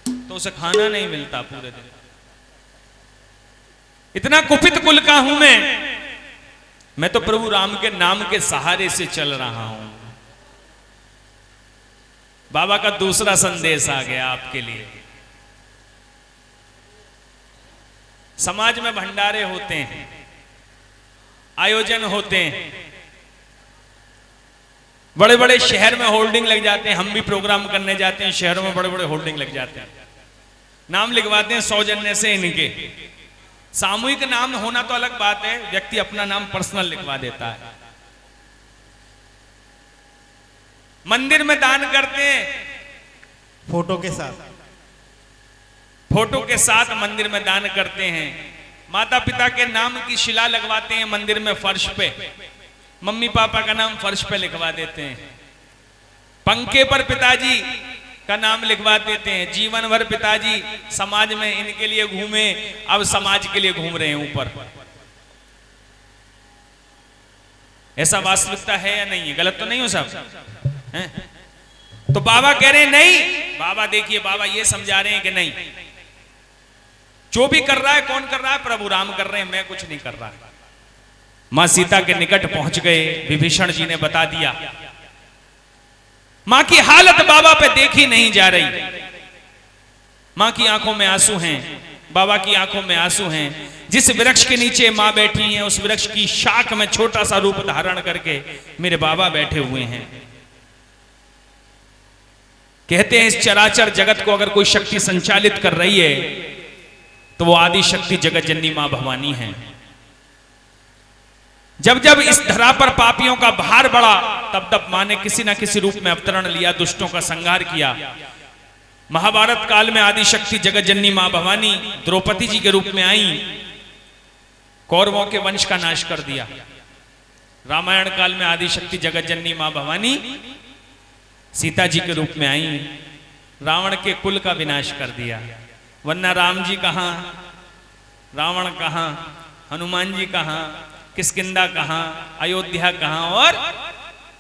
तो उसे खाना नहीं मिलता पूरे दिन। इतना कुपित कुल का हूं मैं तो प्रभु राम के नाम के सहारे से चल रहा हूं। बाबा का दूसरा संदेश आ गया आपके लिए। समाज में भंडारे होते हैं, आयोजन होते हैं, बड़े बड़े शहर में होर्डिंग लग जाते हैं। हम भी प्रोग्राम करने जाते हैं, शहरों में बड़े बड़े होर्डिंग लग जाते हैं, नाम लिखवाते हैं सौजन्य से इनके। सामूहिक नाम होना तो अलग बात है, व्यक्ति अपना नाम पर्सनल लिखवा देता है। मंदिर में दान करते हैं फोटो के साथ, फोटो के साथ मंदिर में दान करते हैं। माता पिता के नाम की शिला लगवाते हैं मंदिर में फर्श पे, मम्मी पापा का नाम फर्श पे लिखवा देते हैं। पंखे पर पिताजी का नाम लिखवा देते हैं। जीवन भर पिताजी समाज में इनके लिए घूमे, अब समाज के लिए घूम रहे हैं ऊपर। ऐसा वास्तविकता है या नहीं है? गलत तो नहीं हो सब हैं? तो बाबा कह रहे हैं नहीं। बाबा देखिए, बाबा ये समझा रहे हैं कि नहीं, जो भी कर रहा है कौन कर रहा है? प्रभु राम कर रहे हैं, मैं कुछ नहीं कर रहा। मां सीता के निकट पहुंच गए, विभीषण जी ने बता दिया। मां की हालत बाबा पे देखी नहीं जा रही। मां की आंखों में आंसू हैं, बाबा की आंखों में आंसू हैं। जिस वृक्ष के नीचे मां बैठी हैं, उस वृक्ष की शाख में छोटा सा रूप धारण करके मेरे बाबा बैठे हुए हैं। कहते हैं इस चराचर जगत को अगर कोई शक्ति संचालित कर रही है तो वो आदि शक्ति जगत जननी मां भवानी है। जब जब इस धरा पर पापियों का भार बढ़ा, तब तब मां ने किसी ना किसी रूप में अवतरण लिया, दुष्टों का संहार किया। महाभारत काल में आदि शक्ति जगत जननी मां भवानी द्रौपदी जी के रूप में आई, कौरवों के वंश का नाश कर दिया। रामायण काल में आदि शक्ति जगत जननी मां भवानी सीता जी के रूप में आई, रावण के कुल का विनाश कर दिया। वरना राम जी कहां, रावण कहां, हनुमान जी कहां, किष्किंधा कहां, अयोध्या कहां और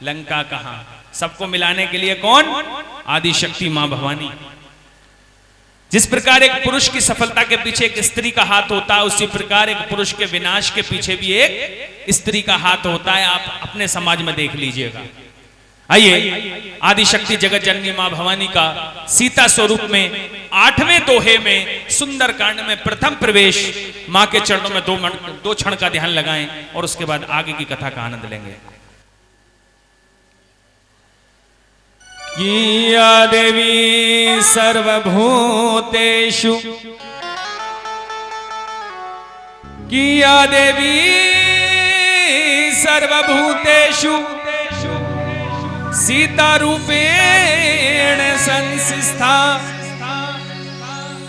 लंका कहां? सबको मिलाने के लिए कौन? आदि शक्ति मां भवानी। जिस प्रकार एक पुरुष की सफलता के पीछे एक स्त्री का हाथ होता है, उसी प्रकार एक पुरुष के विनाश के पीछे भी एक स्त्री का हाथ होता है। आप अपने समाज में देख लीजिएगा। आइए, आदि शक्ति जगत जननी मां भवानी का सीता स्वरूप में 8वें दोहे में सुंदर कांड में प्रथम प्रवेश। मां के चरणों में दो क्षण का ध्यान लगाएं और उसके बाद आगे की कथा का आनंद लेंगे। किया देवी सर्वभूतेषु, किया देवी सर्वभूतेषु सीता रूपेण संस्था।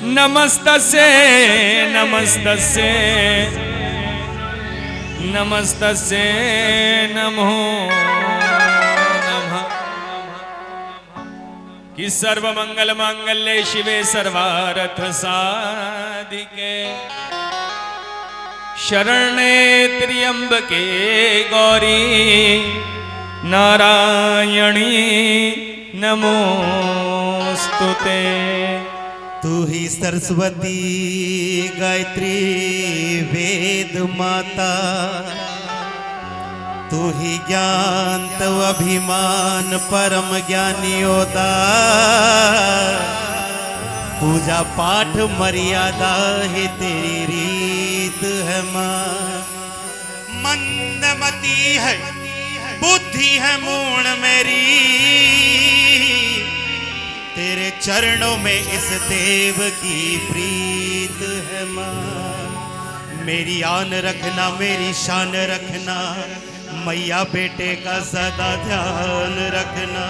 नमस्तस्यै नमस्तस्यै नमस्तस्यै नमो नमः। कि सर्वमंगल मांगल्ये शिवे सर्वार्थ साधिके, शरणे त्र्यंबके गौरी नारायणी नमोस्तुते। तू ही सरस्वती गायत्री वेद माता, तू ही ज्ञान तो अभिमान परम ज्ञानी होता। पूजा पाठ मर्यादा है तेरी रीत है माँ। मंदमती है बुद्धि है मूण मेरी, तेरे चरणों में इस देव की प्रीत है माँ। मेरी आन रखना, मेरी शान रखना, मैया बेटे का सदा ध्यान रखना।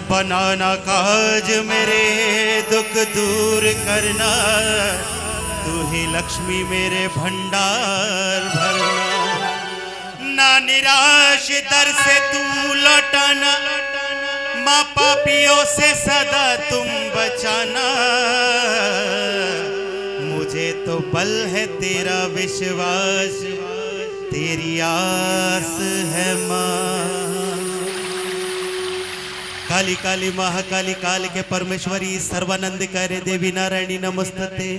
बनाना काज मेरे दुख दूर करना, तू ही लक्ष्मी मेरे भंडार भरना। ना निराश दर से तू लौटाना, माँ पापियों से सदा तुम बचाना। मुझे तो बल है तेरा विश्वास, तेरी आस है माँ। काली काली महाकाली काल के परमेश्वरी सर्वानंद करे देवी नारायणी नमस्ते।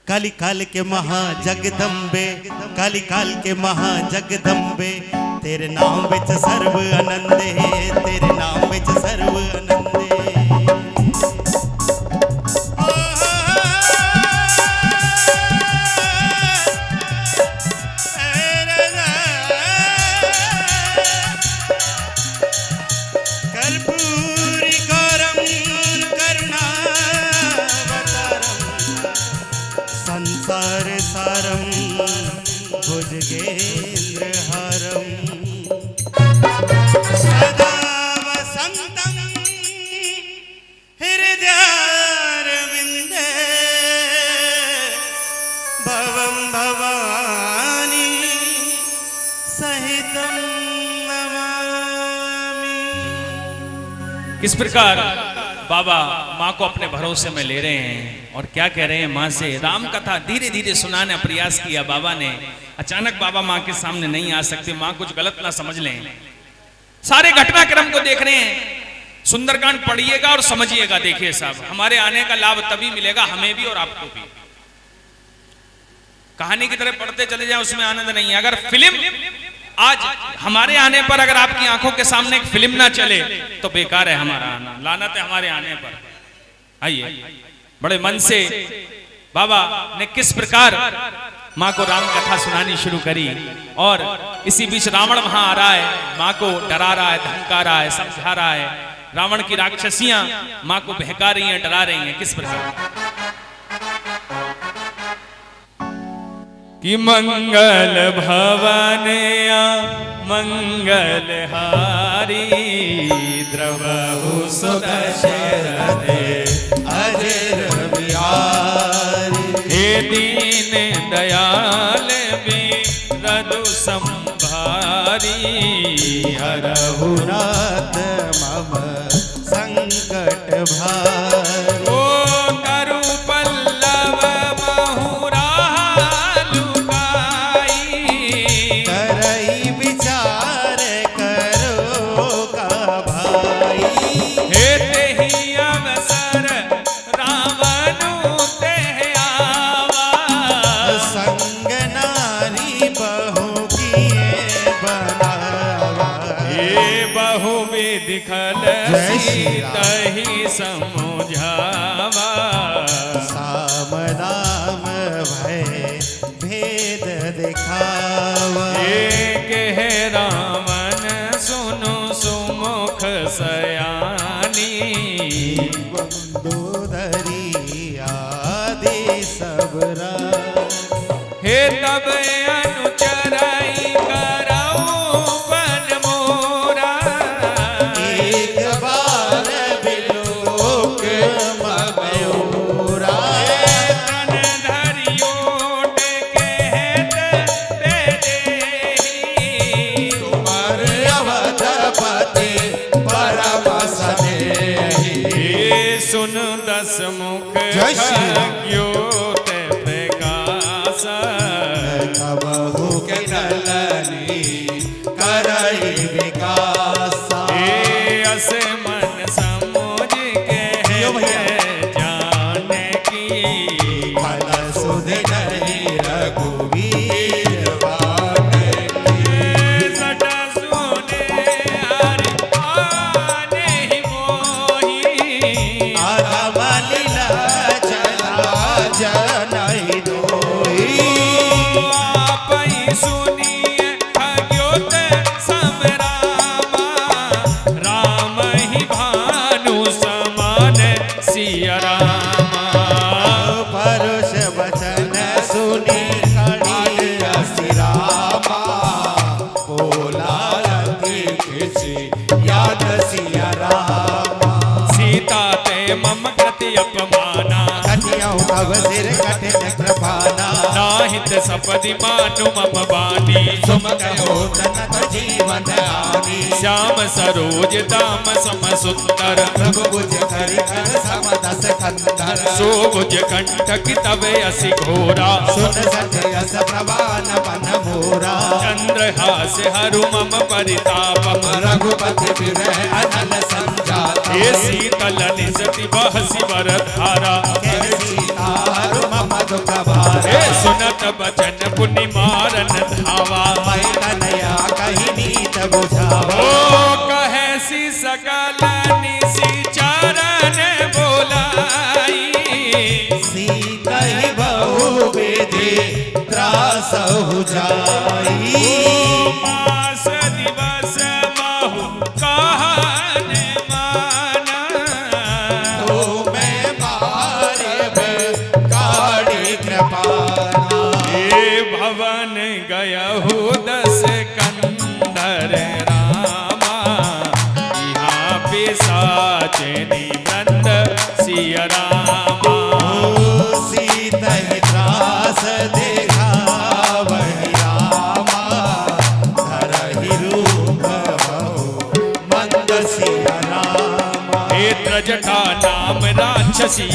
काली काल के महा जगदम्बे, काली काल के महा जगदम्बे, तेरे नाम विच सर्व आनंद है, तेरे नाम विच सर्व आनंद है। कर्पूरी गौरम करुणावतारम, संसार सारम भुजगेन्द्रहारम, सदा वसंतम हृदयारविंदे, भवं भवानी सहितं नमामि। किस प्रकार बाबा माँ को अपने भरोसे में ले रहे हैं और क्या कह रहे हैं माँ से। राम कथा धीरे धीरे सुनाने का प्रयास किया बाबा ने। अचानक बाबा माँ के सामने नहीं आ सकते, माँ कुछ गलत ना समझ लें। सारे घटनाक्रम को देख रहे हैं। सुंदरकांड पढ़िएगा और समझिएगा। देखिए साहब, हमारे आने का लाभ तभी मिलेगा, हमें भी और आपको भी। कहानी की तरह पढ़ते चले जाए, उसमें आनंद नहीं है। अगर फिल्म आज हमारे आने पर, अगर आपकी आंखों के सामने एक फिल्म ना चले तो बेकार है हमारा आना। लानत है हमारे आने पर। आइए, बड़े मन से बाबा ने किस प्रकार माँ को राम कथा सुनानी शुरू करी। और इसी बीच रावण वहां आ रहा है, माँ को डरा रहा है, धमका रहा है, समझा रहा है। रावण की राक्षसियां माँ को बहका रही हैं, डरा रही हैं। किस प्रकार कि मंगल भवनया मंगलहारी द्रवहु सुदशरथे अजर बिहारी। हे दीन दयाल बिरधु संभारी हरहु रघुनाथ मम संकट भारी। ओ करु पल्लव महुरा लुकाई करई विचार करो का भाई। हे तेहि अवसर रावणु तेह आवा संग नारी बहु किए बनावा। हे बहुविधि खल जय श्री राम। तहि समुझावा साम नाम भय भेद दिखावा। एक है रावण सुनु सुमुख सयानी बंदोदरी आदि सबरा। हे तब अनुचराई करऊ बन मोरा एक बार बिलोक मयूरा। तन धरियोट कहत बेदेही तुमर अवधपति परम सनेही। हे सुन दस मुख जय श्री राम। खग्योत प्रकाश कबहु के नलनी करई विकासा। हे अस मन समुझ के यो भैया। जान की फल सुध नहीं रघुवीर बाण की। सटा सुने हरि आने ही मोही अधम लीला चला जनहि दोई। आपहि सुनिए खग्योत समरामा राम ही भानु समान सिया रामा परुष वचन सुनी खड़ी सिरामा। बोला अति खिसी याद सिया रामा। सीता ते मम कृति अपमाना कटियाऊ कब सिर कठिन कृपाना। नाहित सपदि मानु मम बानी तुम कहो तनत जीवन आनी। श्याम सरोज दाम सम सुंदर प्रभु बुझ करि कर सम दस खंडर। सोभुज कंठ तवे असि घोरा सुन सत्य यस प्रवान बन मोरा। चंद्रहास हरु मम परितापम रघुपति विरह अनल संजाता। हे शीतल निजति बहसि वर धारा हे सीतारु मम दुख भारा। हे सुनत बचन पुनि मारन धावा मैं तनया कही नीत बुझावा। ओ कहे सी सकल निसी चरण बोलाई सीता ही बहु विधि त्रासहु जाई। मास दिवस महु कहन माना तो मैं मारे काड़ी कृपाना। हे भवन गयहु दस कंधर रामा यहाँ पिशाचिनी वृंद सिया रामा सीता ही त्रास देखा वही रामा। धरहि रूप बहु मंद सिया रामा। हे त्रजटा नाम राक्षसी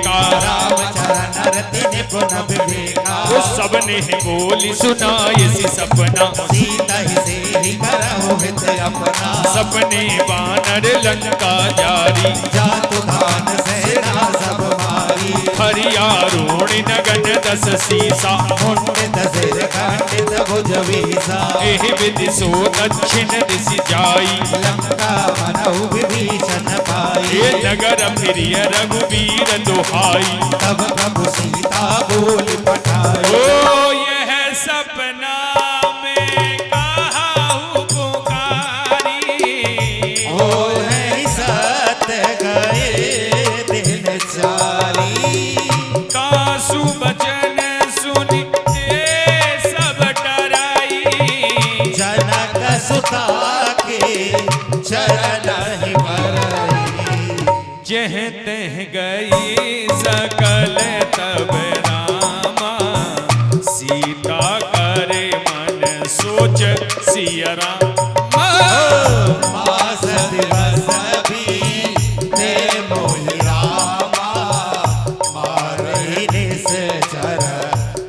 का रामचरण रति निपुण विवेका वो सबने बोली सुनाए सी सपना सीता ही से ही करहु हित अपना सपने वानर लंका जारी जातु धान सेना सब मारी हरियारोण नगन दस सीसा मुंडित सिर खंडित भुज वीसा एहि विधि सो दक्षिण दिशि जाई लंका मनहु विभीषण पाई ये नगर प्रिय रघुवीर दुहाई तब प्रभु सीता बोल पठाई ओ यह सपना में कहाहु पुकारी ओ है सत गए दिन चारी कासु बचन सुनि ये सब डराई जनक सुता के चरण ही बरई जह तह गई सकल तब रामा सीता करे मन सोच सिया राम मास दिवस भी ते मोहि रामा मारहि निश्चर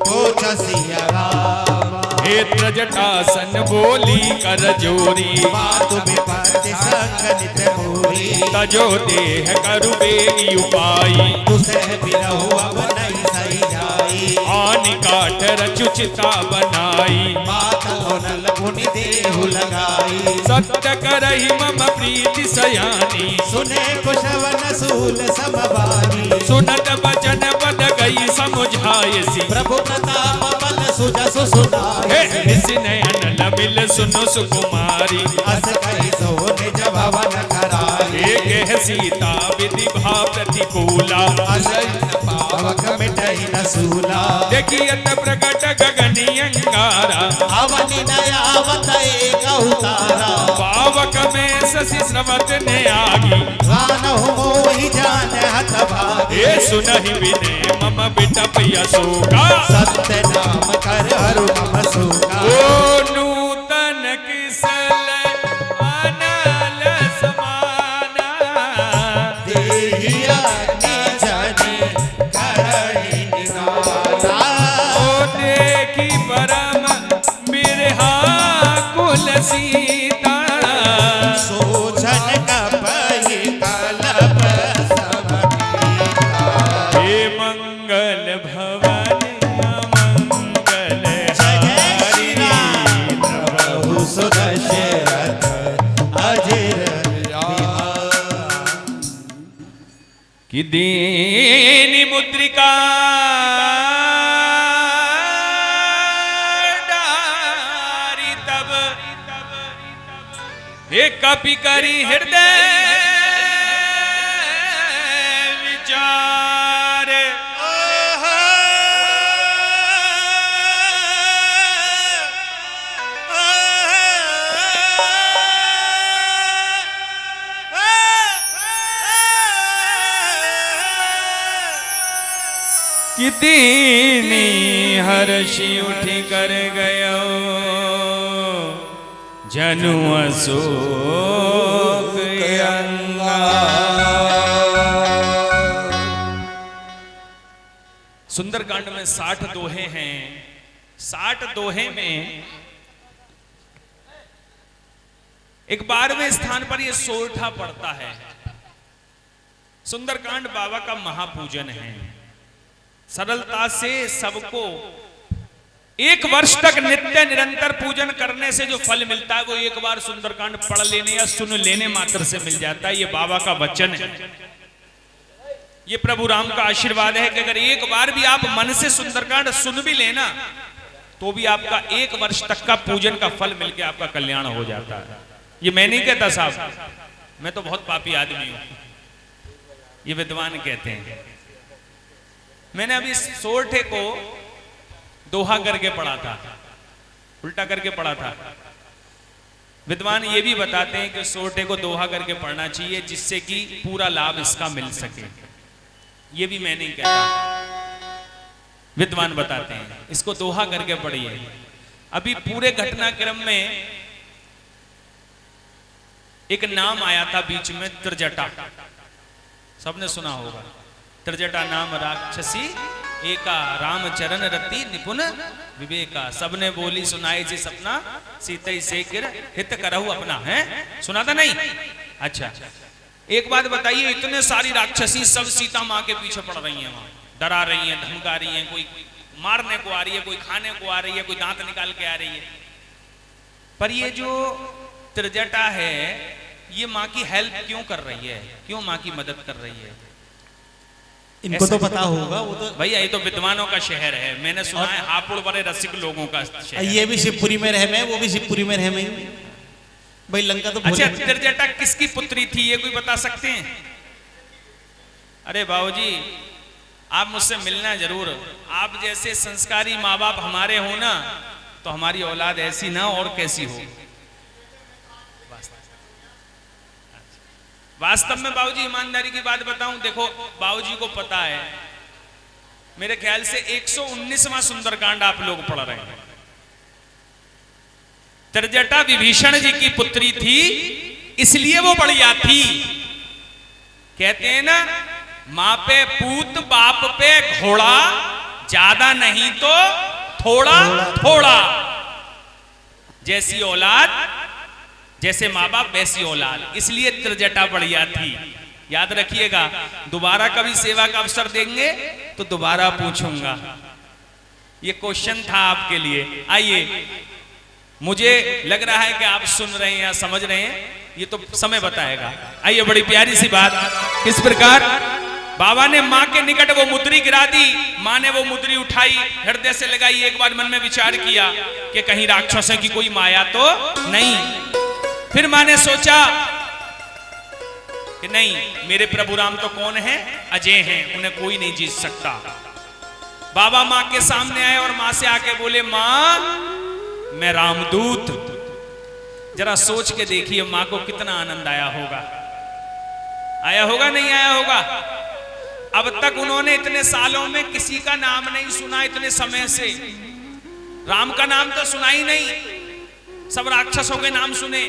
पोछ सिया रामा हे त्रजटासन बोली कर जोरी मातु विपत्ति संग नित मोरी तजो देह करु बेगी उपाई तुसे बिरहु अब नहीं सही जाई आनि काठ रचुचिता बनाई माता नल मुनि देहु लगाई सत्य करहि मम प्रीति सयानी सुने कुशवन सूल समवानी सुनत बचन बद गई समुझाए सी प्रभु प्रताप बल सुजसु सुनाई हे नयन लबिल सुनो सुकुमारी अस कहि सो निज भवन कराई एक सीता विधि भाव प्रतिकूला अस पावक मिटहि न सूला देखियत प्रकट गगनी अंगारा अवनि नयावत एक उतारा पावक में शशि स्रवत ने आगी गानहु मोहि जान हत भागी ये सुनहि विने मम बिटप यशोका सत्य नाम कर हरु मम सुका ओ नूतन किसल अनल समाना देहिया निजनि करहि निराला ओ देखी परम बिरहा कुल सीता सोचन कपहि कलप समनीता हे मंगल भवन अमंगल हारी प्रभु सुदशरथ अजिर कि दीनी मुद्रिका डारी तब हे कपि करी हृदय विचार कि दीनी हर्षि उठी कर गयो जनु अशोक सुंदरकांड में 60 दोहे हैं। 60 दोहे में एक 12वें स्थान पर यह सोरठा पड़ता है। सुंदरकांड बाबा का महापूजन है। सरलता से सबको 1 वर्ष तक नित्य निरंतर पूजन करने से जो फल मिलता है वो एक बार सुंदरकांड पढ़ लेने या सुन लेने मात्र से मिल जाता है। ये बाबा का वचन है, ये प्रभु राम का आशीर्वाद है कि अगर एक बार भी आप मन से सुंदरकांड सुन भी लेना तो भी आपका 1 वर्ष तक का पूजन का फल मिलके आपका कल्याण हो जाता है। ये मैं नहीं कहता साहब, मैं तो बहुत पापी आदमी हूं, ये विद्वान कहते हैं। मैंने अभी सोरठे को दोहा करके पढ़ा था, उल्टा करके पढ़ा था। विद्वान ये भी बताते हैं कि सोरठे को दोहा करके पढ़ना चाहिए जिससे कि पूरा लाभ इसका मिल सके। ये भी मैं नहीं कहता, विद्वान बताते हैं इसको दोहा करके पढ़िए। अभी पूरे घटनाक्रम में एक नाम आया था बीच में, त्रजटा। सबने सुना होगा। त्रिजटा नाम राक्षसी एका राम चरण रति निपुण विवेका। सबने बोली सुनाई जी सपना सीतई से गिर हित करहु अपना। है सुना था नहीं? अच्छा एक बात बताइए, इतने सारी राक्षसी सब सीता माँ के पीछे पड़ रही हैं, वहां डरा रही हैं, धमका रही हैं, कोई मारने को आ रही है, कोई खाने को आ रही है, कोई दांत निकाल के आ रही है। पर ये जो त्रिजटा है ये माँ की हेल्प क्यों कर रही है, क्यों माँ की मदद कर रही है? इनको तो पता होगा, वो तो भैया ये तो विद्वानों का शहर है, मैंने सुना है हापुड़ बड़े रसिक लोगों का शहर। ये भी शिवपुरी में रहे, वो भी शिवपुरी में रहे भाई। लंका तो अच्छा त्रिजटा किसकी पुत्री थी ये कोई बता सकते हैं? अरे बाबूजी आप मुझसे मिलना जरूर। आप जैसे संस्कारी माँ बाप हमारे हो ना तो हमारी औलाद ऐसी ना और कैसी हो। वास्तव में बाबूजी ईमानदारी की बात बताऊं, देखो बाबूजी को पता है, मेरे ख्याल से 119वां सुंदरकांड आप लोग पढ़ रहे हैं। त्रिजटा विभीषण जी की पुत्री थी, इसलिए वो बढ़िया थी। कहते हैं ना माँ पे पूत बाप पे घोड़ा, ज्यादा नहीं तो थोड़ा थोड़ा। जैसी औलाद जैसे माँ बाप वैसी औलाद, इसलिए त्रिजटा बढ़िया थी। याद रखिएगा, दोबारा कभी सेवा का अवसर देंगे तो दोबारा पूछूंगा। ये क्वेश्चन था आपके लिए। आइए, मुझे लग रहा है कि आप सुन रहे हैं या समझ रहे हैं, ये तो समय बताएगा। आइए, बड़ी प्यारी सी बात, किस प्रकार बाबा ने माँ के निकट वो मुद्री गिरा दी, माँ ने वो मुद्री उठाई, हृदय से लगाई, एक बार मन में विचार किया कि कहीं राक्षसों की कोई माया तो नहीं। फिर माँ ने सोचा कि नहीं, मेरे प्रभु राम तो कौन है, अजय हैं, उन्हें कोई नहीं जीत सकता। बाबा माँ के सामने आए और माँ से आके बोले, माँ मैं रामदूत। जरा सोच के देखिए माँ को कितना आनंद आया होगा। आया होगा नहीं आया होगा? अब तक उन्होंने इतने सालों में किसी का नाम नहीं सुना, इतने समय से राम का नाम तो सुना ही नहीं, सब राक्षसों के नाम सुने।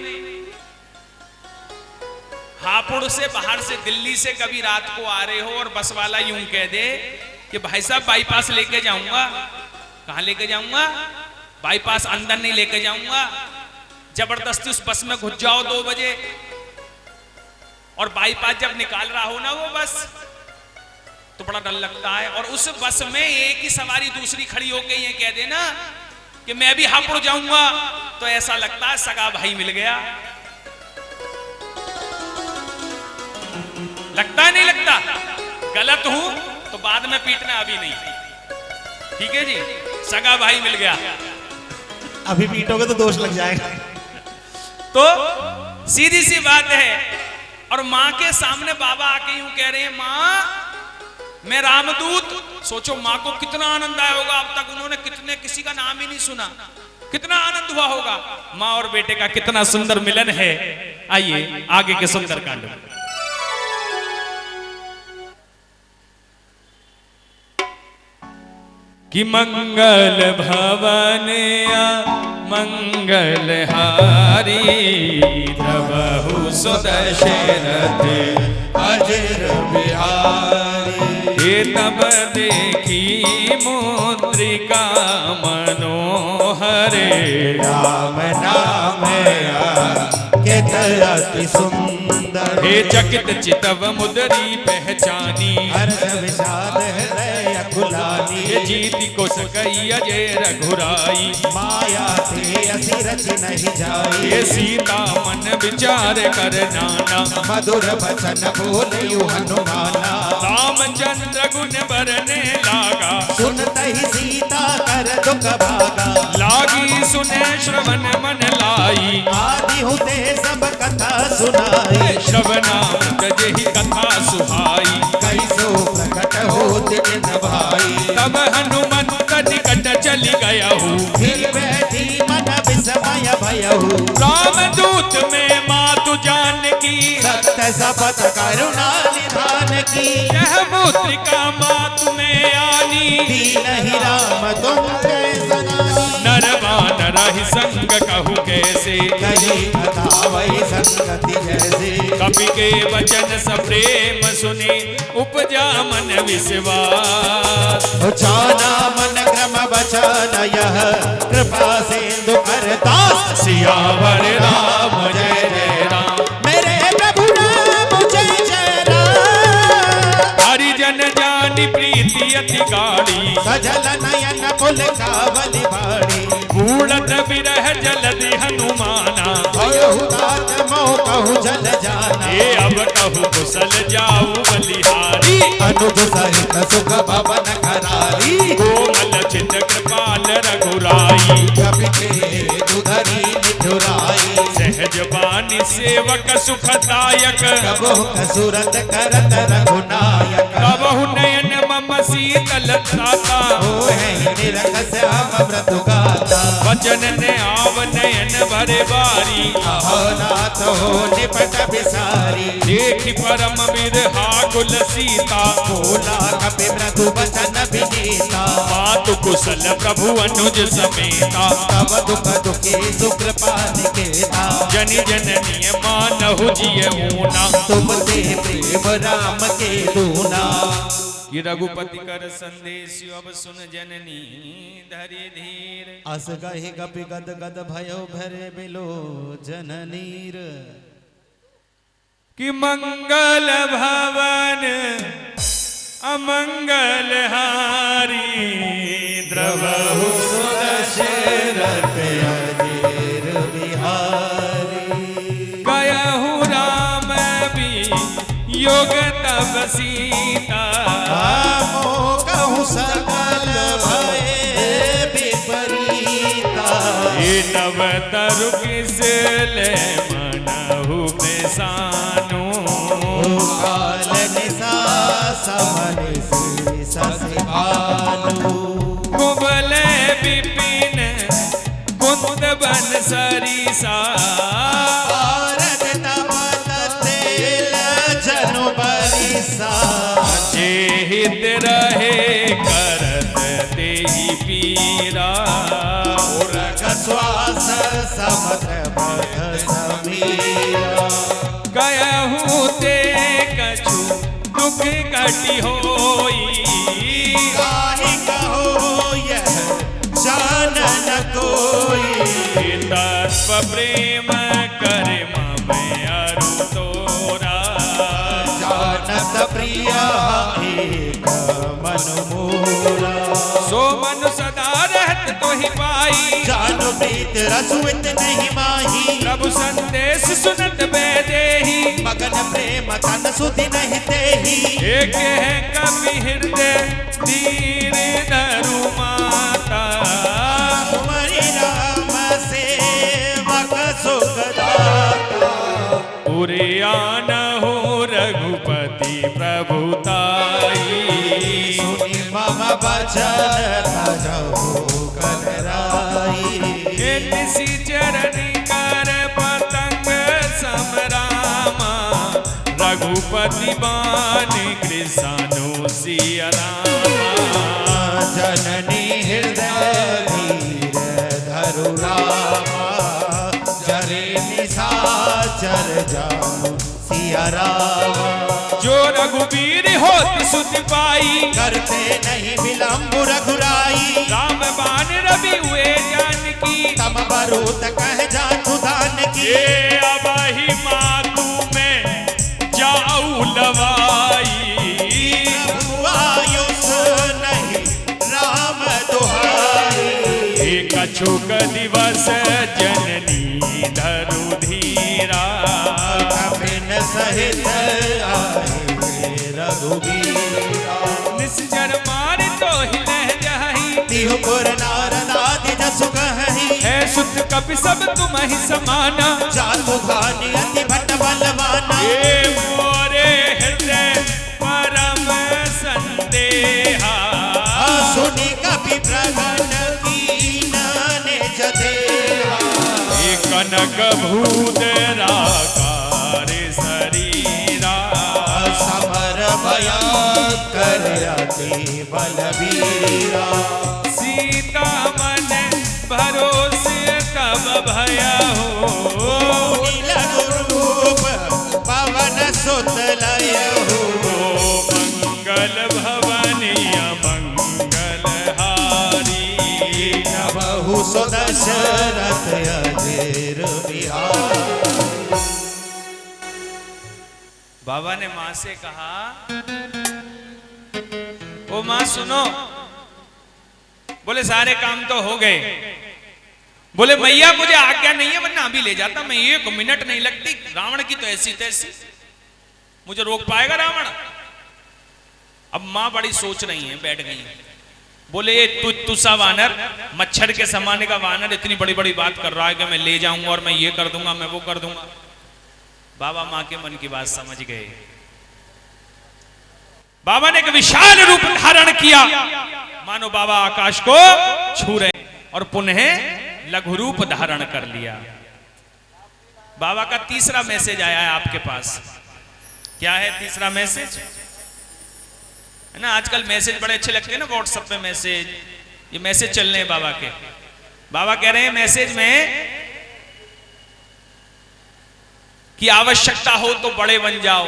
हापुड़ से बाहर से दिल्ली से कभी रात को आ रहे हो और बस वाला यूं कह दे कि भाई साहब बाईपास लेके जाऊंगा। कहां लेके जाऊंगा? बाईपास अंदर नहीं लेके जाऊंगा। जबरदस्ती उस बस में घुस जाओ 2 बजे, और बाईपास जब निकाल रहा हो ना वो बस, तो बड़ा डर लगता है। और उस बस में एक ही सवारी दूसरी खड़ी होके ये कह देना कि मैं भी हापुड़ जाऊंगा, तो ऐसा लगता है सगा भाई मिल गया। लगता है नहीं लगता? गलत हूं तो बाद में पीटना, अभी नहीं, ठीक है जी? सगा भाई मिल गया। अभी पीटोगे तो दोष लग जाएगा। तो सीधी सी बात है। और माँ के सामने बाबा आके यूं कह रहे हैं, माँ मैं रामदूत। सोचो माँ को कितना आनंद आया होगा। अब तक उन्होंने किसी का नाम ही नहीं सुना, कितना आनंद हुआ होगा। माँ और बेटे का कितना सुंदर मिलन है। आइए आगे के सुंदरकांड। कि मंगल भवन मंगल हारी, प्रभु सुदशरथ अजर बिहारी। ये तब देखी मुद्रिका मनोहरे, राम नाम कित अति सुंदर। हे चकित चितव मुद्री पहचानी, हर्ष विषाद हृदय खुलानी। ये जीति को सकई अजय रघुराई, माया से असी रच नहीं जाई। ये सीता मन विचार कर नाना, मधुर बचन बोलियो हनुमाना। रामचंद्र गुण बरने लागा, सुनत ही सीता कर दुख भागा। लागी सुने श्रवण मन लाई, आदि होते सब कथा सुनाई। श्रवणामृत जहि कथा सुहाई। कैसो प्रकट होत जिन भाई, तब हनुमंत निकट चली गया हूँ, फिर बैठी मन विस्मय भयहु। रामदूत में मातु जानकी, सत्य शपथ करुणा निधान की। यह मुद्रिका मातु में आनी, दीन ही राम तुम जय सनानी। नर वानर ताहि संग कहूँ कैसे, कही कथा वही संगति जैसे। कपि के वचन सप्रेम सुने उपजा मन विश्वास। जाना मन क्रम बचन यह कृपा सिंधु करतास। सियावर राम जय जय राम। मेरे प्रभु राम जय जय राम। हरिजन जानी प्रीति अति गाढ़ी, सजल नयन पुल कावली बाड़ी। बूढ़त विरह जलधि हनुमाना, अयहुतात मोह कहु जल जाना। ये अब कहूँ कुशल जाऊ बलिहारी। अनुज सहित सुख भवन करारी। कोमल चित कृपाल रघुराई, कवि के दुधरी निठुराई। सहज बानी सेवक सुखदायक, कबहु कसुरत करत रघुनायक। कबहु नयन मम शीतल त्राता, होए निरख श्याम व्रतु गाता। वचन ने आव नयन भरे बारी। अहो नाथ हो निपट बिसारी। देखि परम बिरहा कुल सीता, बोला कपि व्रतु वचन विनीता। मातु कुशल प्रभु अनुज समेता, तब दुख दुखी सुकृपा निकेता। जनि जननी मानहु जिय ऊना। तुम से प्रेम राम के दूना। ये रघुपति कर संदेश अब सुन जननी धरि धीर। अस गहि गपि गद गद भयो भरे बिलो जननीर। कि मंगल भवन अमंगल हारी, द्रवहु दशरथ अजीर बिहारी। गयहु राम भी योग तब सीता। मोह कहु सकल भय विपरीता। ये नव तरु किस ले मनहु बेसानु। काल निसा समन ससिभानु। कुबल विपिन कुंद बन सरिसा, भारत तव तेल जनु बरिसा। जेहित रहे करत देहि पीरा। उरग श्वास समुद्र पथ समीरा। गयहु ते कछु दुख कटि होई। काहि कहो यह जान न कोई। तत्व प्रेम कर मम अरु तोरा। जानत प्रिय एक मन मोरा। सो मनु सदा रहत तोहि पाई। जानो प्रीत रसुइत नहीं माही। प्रभु संदेश सुनत बेदेही। मगन प्रेम तन सुधि नहीं तेही। एक है कवि हृदय धीर धरु माता। तुम्हारी राम सेवक सुखदाता। पुरे आन हो रघुपति प्रभुताई। सुनि मम वचन तजहु कलराई। निसी चरण कर पतंग समरामा। रघुपति बान कृष्ण सिया रामा। जननी हृदय धीर धरु रामा। जरे निशाचर जानु सिया रामा। जो रघुवीर होत सुत पाई। करते नहीं विलंब रघुराई। राम बाण रवि हुए जानकी। तम बरूत कह जानु धान की। ये अबहि मातु में जाऊ लवाई। प्रभु आयुष नहीं राम दुहाई। एक कछुक दिवस जननी धरु धीरा। कपिन सहित आए रघुवीरा। निश्चर मार तो हिलह जाही। तिहु पुर नारद आदि जसु कहि। है सुत कपि सब तुम ही समाना। जानु भानि अति भट बलवाना। ये मोरे हृदय परम संदेहा। सुनि कपि प्रगट कीनने जदेहा। ये कनक भूधराकार शरीरा। समर भया कर अति बलवीरा। सीता मन भरोसे सब भयहु रूप पवन सुत लयहु मंगल भवनीय मंगलहारी बहु सुदशरथ अधीर बिहार। बाबा ने माँ से कहा, ओ माँ सुनो, बोले सारे काम तो हो गए, बोले मैया मुझे आज्ञा नहीं है वरना अभी ले जाता, मैं 1 मिनट नहीं लगती, रावण की तो ऐसी तैसी, मुझे रोक पाएगा रावण? अब माँ बड़ी सोच रही है, बैठ गई है। बोले ये तुसा वानर, मच्छर के समाने का वानर इतनी बड़ी बड़ी बात कर रहा है कि मैं ले जाऊंगा और मैं ये कर दूंगा, मैं वो कर दूंगा। बाबा माँ के मन की बात समझ गए। बाबा ने एक विशाल रूप धारण किया, मानो बाबा आकाश को छू रहे, और पुनः लघु रूप धारण कर लिया। बाबा का तीसरा मैसेज आया है आपके पास। क्या है तीसरा मैसेज? है ना, आजकल मैसेज बड़े अच्छे लगते हैं ना, व्हाट्सएप पे मैसेज, ये मैसेज चल रहे हैं बाबा के। बाबा कह रहे हैं मैसेज में कि आवश्यकता हो तो बड़े बन जाओ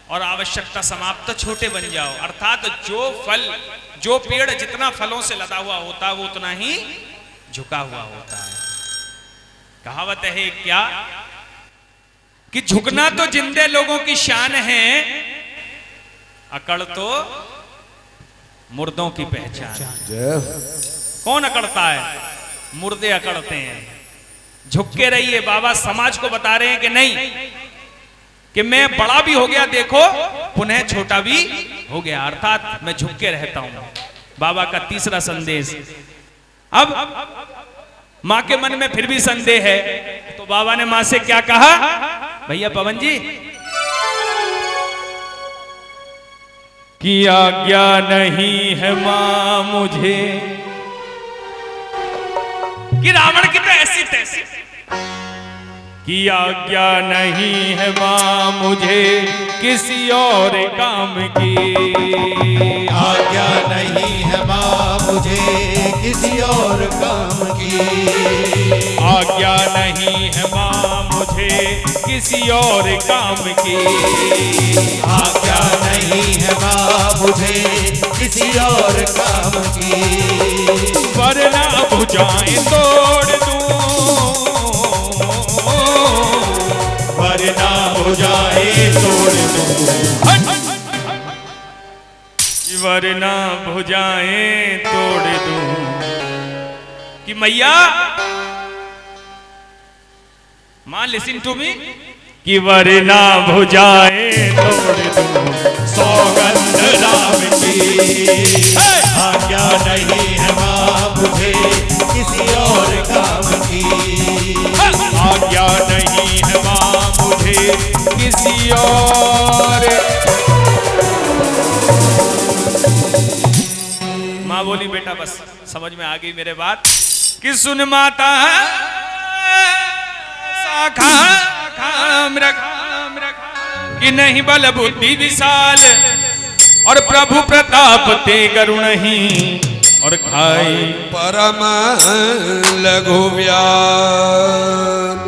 और आवश्यकता समाप्त तो छोटे बन जाओ। अर्थात जो पेड़ जितना फलों से लदा हुआ होता है वो उतना ही झुका हुआ होता है। कहावत है क्या कि झुकना तो जिंदे लोगों की शान है, अकड़ तो मुर्दों की पहचान। कौन अकड़ता है? मुर्दे अकड़ते हैं। झुक के रहिए। बाबा समाज को बता रहे हैं कि नहीं, कि मैं बड़ा भी हो गया देखो, पुनः छोटा भी हो गया, अर्थात मैं झुक के रहता हूं। बाबा का तीसरा संदेश। अब मां के मन में फिर भी संदेह है, तो बाबा ने मां से क्या कहा? भैया पवन जी, कि आज्ञा नहीं है मां मुझे, कि रावण की तो ऐसी तैसी, कि आज्ञा नहीं है मां मुझे किसी और काम की। आज्ञा नहीं है मां मुझे किसी और काम की। आज्ञा नहीं है मां मुझे किसी और काम की। आज्ञा नहीं है मां मुझे किसी और काम की। वरना भुजाएं तोड़ दूं, वरना भुजाएं तोड़ दूं, वरना भुजाएं तोड़ दूं। कि मैया, मां लिसन टू मी, कि वरना भुजाएं तोड़ दूं सौगंध राम की। आज्ञा नहीं है मां मुझे किसी और काम की। आज्ञा नहीं है मां मुझे किसी और। मां बोली बेटा बस समझ में आ गई मेरे बात, कि सुन माता शाखा कि नहीं बल बुद्धि विशाल और प्रभु प्रताप ते गरुण ही और खाई परम लघु व्याल।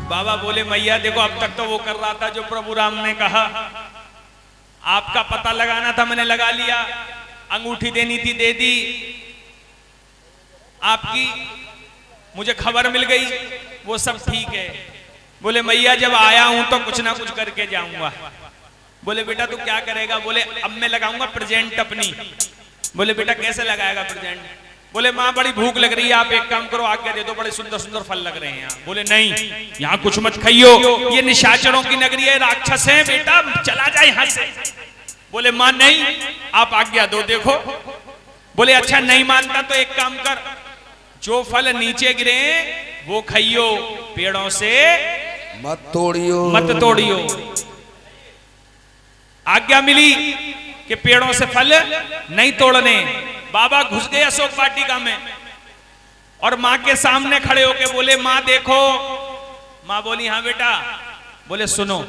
बाबा बोले मैया देखो, अब तक तो वो कर रहा था जो प्रभु राम ने कहा, आपका पता लगाना था मैंने लगा लिया, अंगूठी देनी थी दे दी, आपकी मुझे खबर मिल गई, वो सब ठीक है। बोले मैया जब आया हूं तो कुछ ना कुछ करके जाऊंगा। बोले बेटा तू क्या करेगा? बोले अब मैं लगाऊंगा प्रेजेंट अपनी। बोले बेटा कैसे लगाएगा प्रेजेंट? बोले माँ बड़ी भूख लग रही है, आप एक काम करो आज्ञा दे दो, बड़े सुंदर सुंदर फल लग रहे हैं यहाँ। बोले नहीं, यहाँ कुछ मत खाइयो, ये निशाचरों की नगरी है, राक्षस है, बेटा चला जाए यहाँ से। बोले माँ नहीं, आप आज्ञा दो देखो। बोले अच्छा नहीं मानता तो एक काम कर, जो फल नीचे गिरे वो खाइयो, पेड़ों से मत तोड़ियो, मत तोड़ियो। आज्ञा मिली कि पेड़ों से फल नहीं तोड़ने। बाबा घुस गए अशोक वाटिका में और माँ के सामने खड़े होके बोले माँ देखो। माँ बोली हाँ बेटा। बोले सुनो,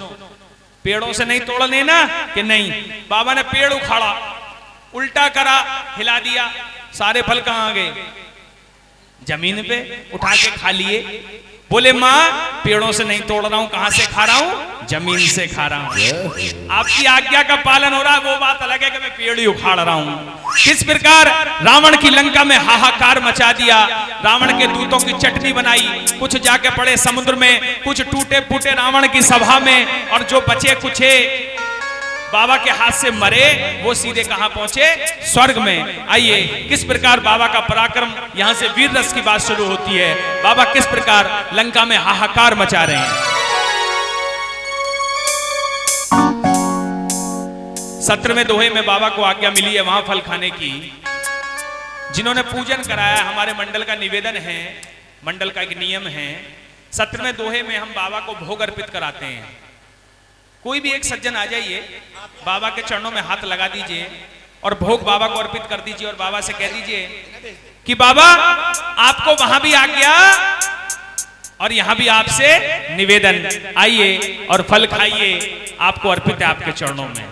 पेड़ों से नहीं तोड़ने ना? कि नहीं। बाबा ने पेड़ उखाड़ा, उल्टा करा, हिला दिया, सारे फल कहाँ गए? जमीन पे उठा के खा लिए। बोले माँ पेड़ों से नहीं तोड़ रहा हूं, कहां से खा रहा हूं? जमीन से खा रहा हूं। आपकी आज्ञा का पालन हो रहा है, वो बात अलग है कि मैं पेड़ ही उखाड़ रहा हूं। किस प्रकार रावण की लंका में हाहाकार मचा दिया, रावण के दूतों की चटनी बनाई, कुछ जाके पड़े समुद्र में, कुछ टूटे फूटे रावण की सभा में, और जो बचे कुछे बाबा के हाथ से मरे वो सीधे कहां पहुंचे? स्वर्ग में। आइए किस प्रकार बाबा का पराक्रम, यहां से वीर रस की बात शुरू होती है। बाबा किस प्रकार लंका में हाहाकार मचा रहे हैं। 17वें दोहे में बाबा को आज्ञा मिली है वहां फल खाने की। जिन्होंने पूजन कराया, हमारे मंडल का निवेदन है, मंडल का एक नियम है, 17वें दोहे में हम बाबा को भोग अर्पित कराते हैं। कोई भी एक सज्जन आ जाइए, बाबा के चरणों में हाथ लगा दीजिए और भोग बाबा को अर्पित कर दीजिए और बाबा से कह दीजिए कि बाबा आपको वहां भी आज्ञा और यहां भी आपसे निवेदन, आइए और फल खाइए, आपको अर्पित है आपके चरणों में।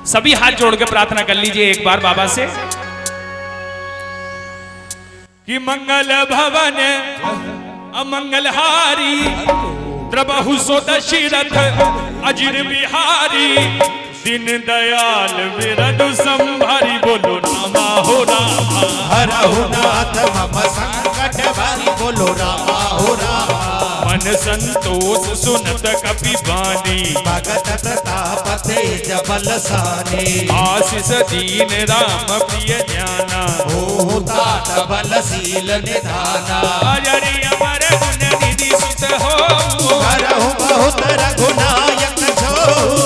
सभी हाथ जोड़ के प्रार्थना कर लीजिए एक बार बाबा से कि मंगल भवन अमंगलहारी द्रबहु सो दशरथ अजिर बिहारी, दीन दयाल विरदु संभारी। बोलो रामा हो रामा, हरहु नाथ मम संकट भारी। बोलो रामा हो रामा, मन संतोष सुनत कपि बानी, भगत प्रताप तेज बलसानी। आशीष दीन राम प्रिय ज्ञाना, हो तात बलशील निधाना। अजरि अमर गुण निधि सुत हो, हरहु बहुत रघुनायक छो।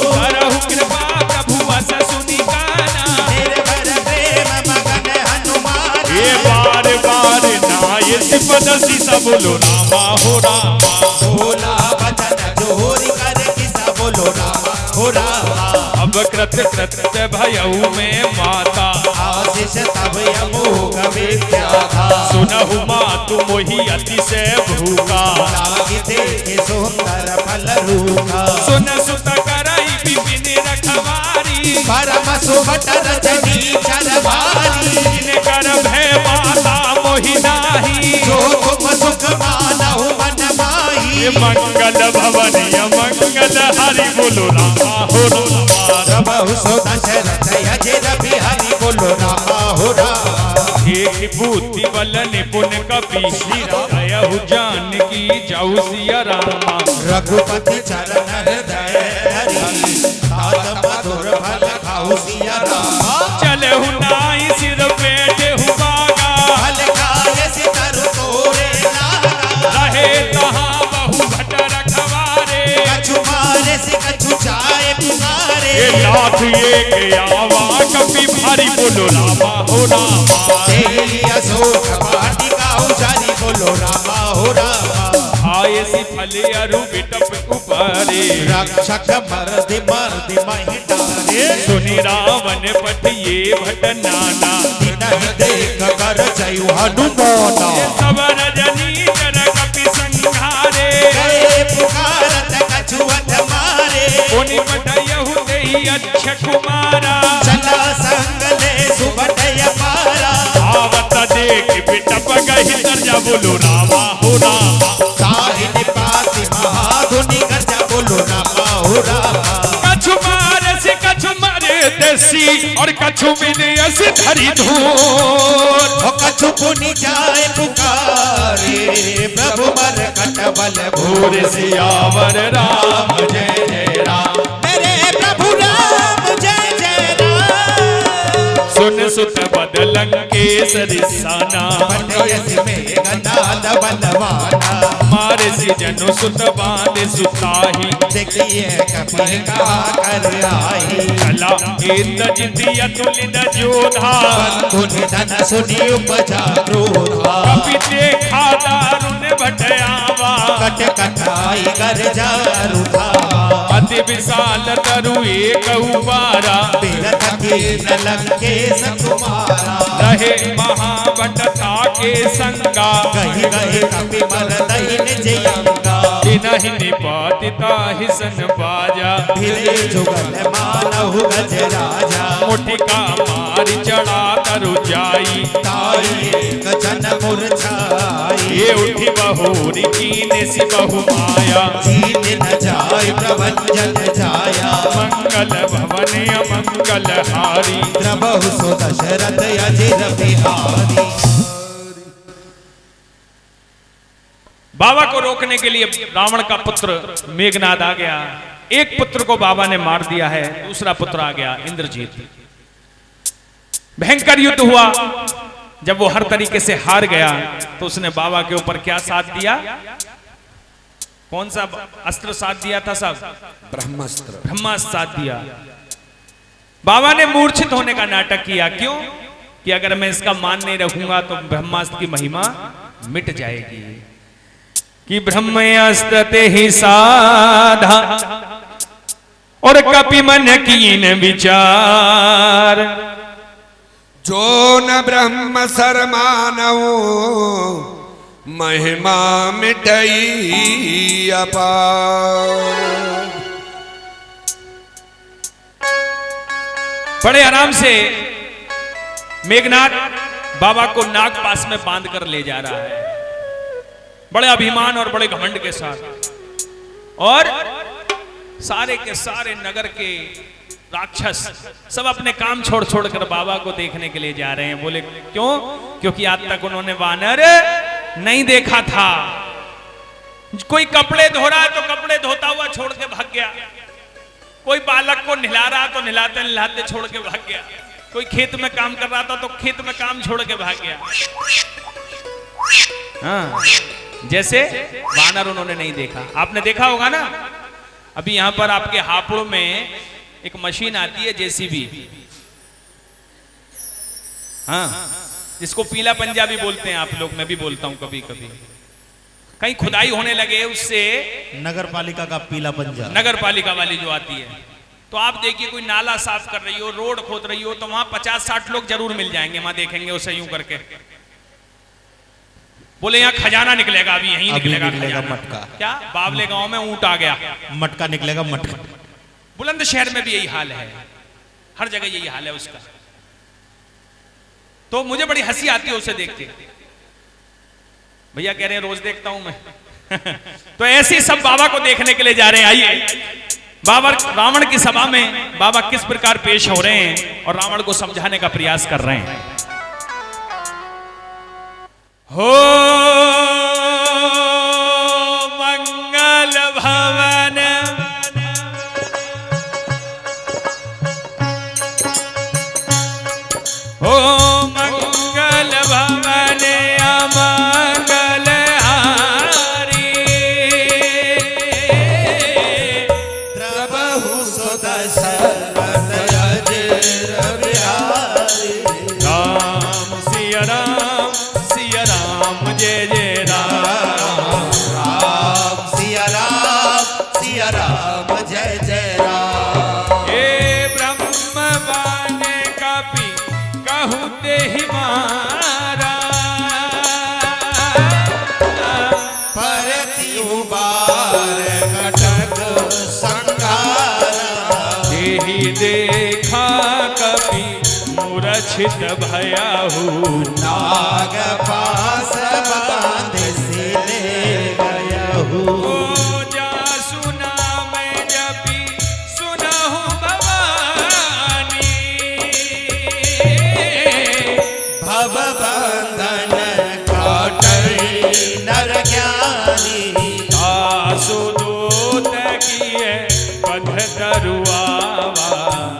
करहु कृपा प्रभु बस सुनि गाना। निर्भर प्रेम मगन हनुमान, ये बार बार नाय सिपद सीता। बोलो रामा हो रामा, भोला बचन जोरी कर किसा। बोलो रामा हो रामा, अब कृत कृत्य भयऊ में माता, आशीष तब अमोघ विद्या था। सुनहु मातु मोहि अतिशय भूखा, लागी देखे सुंदर फल रूखा। सुन सुत करई विपिन रखवारी, परम सुभट रजनी चर भारी। जिन कर भय माता मोहि नाही, जो तुम सुख मानहु मन माही। ये मंगल भवन मंगल हरि। बोलो रामा हो रामा, प्रभु सो दशरथ अजिर बिहारी। बोलो रामा हो रामा, एक बुद्धि बल निपुण कपि, दयहु जानकी जाऊ सिया रामा। रघुपति चरण हृदय धरी, तात मधुर फल खाऊ सिया रामा। चलहु नाई सिर बैठहु बागा, फल खाए सितर तोरे लागा। रहे तहाँ बहु भट रखवारे, कछु मारे से कछु चाय पुकारे। ये लाख एक आवा कपि भारी। बोलो रामा हो रामा, तेरी अशोक वाटिका उजारी। बोलो रामा हो रामा, आये सी फले अरु बिटप उपरे, रक्षक मर्दि मर्दि महिडारे। सुनि रावण पठिए भट नाना, दिनहि देख कर जयु हनुमाना। सब रजनी कर कपि संघारे, गए पुकारत कछु अध मारे। उनि पठयहु देहि अक्ष कुमारा, चला संग ले सुबट अपारा। आवत देख बिटप गहि सजा। बोलो रामा हो रामा, ताहि निपाति महाधुनि गजा। बोलो रामा हो रामा, कछु मारे से कछु मारे देसी, और कछु विदेश धरि धूर। ओ कछु पुनि जाए पुकारे। प्रभु मर कट बल भूर। सियावर राम जय जय राम, मेरे प्रभु राम जय जय राम। सुन सुत बदलंग केसरी साना, पटयसि मेघनाद बलवाना। मारे सी जनु सुत बांध सुताही, देखिए कपि कहा कर आई। कला एत जिति अतुलित जोधा, बंधु निधन सुनि उपजा क्रोधा। कपि देखा दारुण भटयावा, कट कटाई कर जारु धावा। अति विशाल तरु एक उबारा, बिरथ कीन लंकेश कुमारा। रहे महाबटता के संगा, कही कही कपि मर दहिन जयंगा। बिनहि निपातिता ही सन बाजा, फिरे जुगल मानहु गज राजा। मुठिका मारी चढ़ा तरु जाई, ताई एक जन मूर्छाई। ये उठी बहुरी कीने सी बहु माया जीत न जाय प्रभंजन जाया मंगल भवन अमंगल हारी द्रबहु सो दशरथ अजिर बिहारी। बाबा को रोकने के लिए रावण का पुत्र मेघनाद आ गया। एक पुत्र को बाबा ने मार दिया है, दूसरा पुत्र आ गया इंद्रजीत। भयंकर युद्ध हुआ। जब वो हर तरीके से हार गया तो उसने बाबा के ऊपर क्या साथ दिया? कौन सा अस्त्र साथ दिया था साहब? ब्रह्मास्त्र। ब्रह्मास्त्र साथ दिया। बाबा ने मूर्छित होने का नाटक किया। क्यों? कि अगर मैं इसका मान नहीं रखूंगा तो ब्रह्मास्त्र की महिमा मिट जाएगी। कि ब्रह्मास्त्र ही साधा और कपि मन कीन विचार जो न ब्रह्म सरमानव महिमा मिटई अपार। बड़े आराम से मेघनाद बाबा को नाग पास में बांध कर ले जा रहा है, बड़े अभिमान और बड़े घमंड के साथ। और सारे के सारे नगर के राक्षस सब अपने काम छोड़ छोड़ कर बाबा को देखने के लिए जा रहे हैं। बोले क्यों? क्योंकि आज तक उन्होंने वानर नहीं देखा था। कोई कपड़े धो रहा है तो कपड़े धोता हुआ छोड़ के भाग गया, कोई बालक को नहला रहा तो नहलाते नहलाते छोड़ के भाग गया, कोई खेत में काम कर रहा था तो खेत में काम छोड़ के भाग गया। हाँ, जैसे वानर उन्होंने नहीं देखा। आपने देखा होगा ना, अभी यहां पर आपके हापुड़ में एक मशीन आती है जेसीबी, हाँ, जिसको पीला पंजाबी बोलते हैं आप लोग, मैं भी बोलता हूं कभी कभी। कहीं खुदाई होने लगे उससे, नगर पालिका का पीला पंजा, नगर पालिका वाली जो आती है, तो आप देखिए कोई नाला साफ कर रही हो, रोड खोद रही हो, तो वहां 50-60 लोग जरूर मिल जाएंगे। वहां देखेंगे उसे यूं करके, बोले यहाँ खजाना निकलेगा, अभी यहीं निकलेगा खजाना। मटका। क्या बावले गांव में ऊंट आ गया, मटका निकलेगा मटका। बुलंदशहर में भी यही हाल है, हर जगह यही हाल है उसका। तो मुझे बड़ी हंसी आती है उसे देख के। भैया कह रहे हैं रोज देखता हूं मैं तो ऐसे सब बाबा को देखने के लिए जा रहे हैं। आइए, बाबा रावण की सभा में बाबा किस प्रकार पेश हो रहे हैं और रावण को समझाने का प्रयास कर रहे हैं। हो मंगल भवन हो मंगल भवन अमंगल हारी द्रबहु सो दशरथ अजिर बिहारी। राम सिया राम जय जय राम। राम सिया राम जय जय राम। हे ब्रह्म बाने कपि कहूँ ते ही मारा परति उबार कटक संघारा। देहि देखा कपि मूर्छित भयाहु नाग पास बांध से ले गयहु। जा सुना मैं जपी सुनहु भवानी भव बंधन काटई नर ज्ञानी। आसु दूत किए पध दरुआवा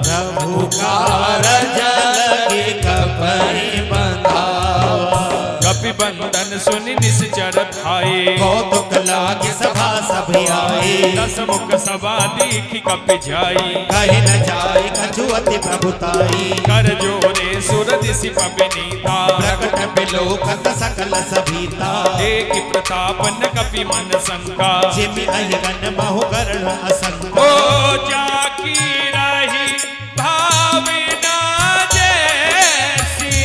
प्रभु कारज लगे कपि बंधावा। कपि बंधन सुनि निश्चर खाए कौतुक लागे सभा सभी आए। दस मुख सभा देखी कपि जाई कहीं न जाए कछु अति प्रभुताई। कर जोरे सुर दिशि पबिनीता प्रकट बिलोकत सकल सभीता। देखि प्रताप न कपि मन शंका जिमि अहिरन महु कर्ण असंका। ओ जाकी रही भावना जैसी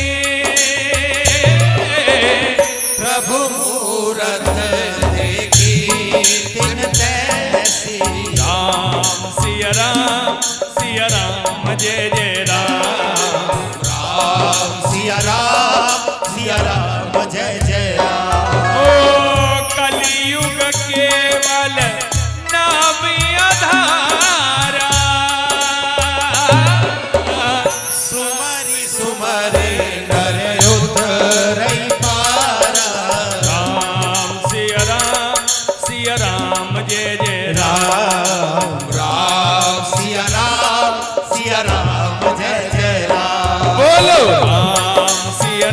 प्रभु मूरत देखी तिन तैसी। राम सिया राम जय जय राम। राम सिया राम जय जय राम। ओ केवल नाम आधारा। सुमरी सुमरी नर उतरई पारा। राम सिया राम जय जय राम राम सिया राम जय जय राम। बोलो राम सिया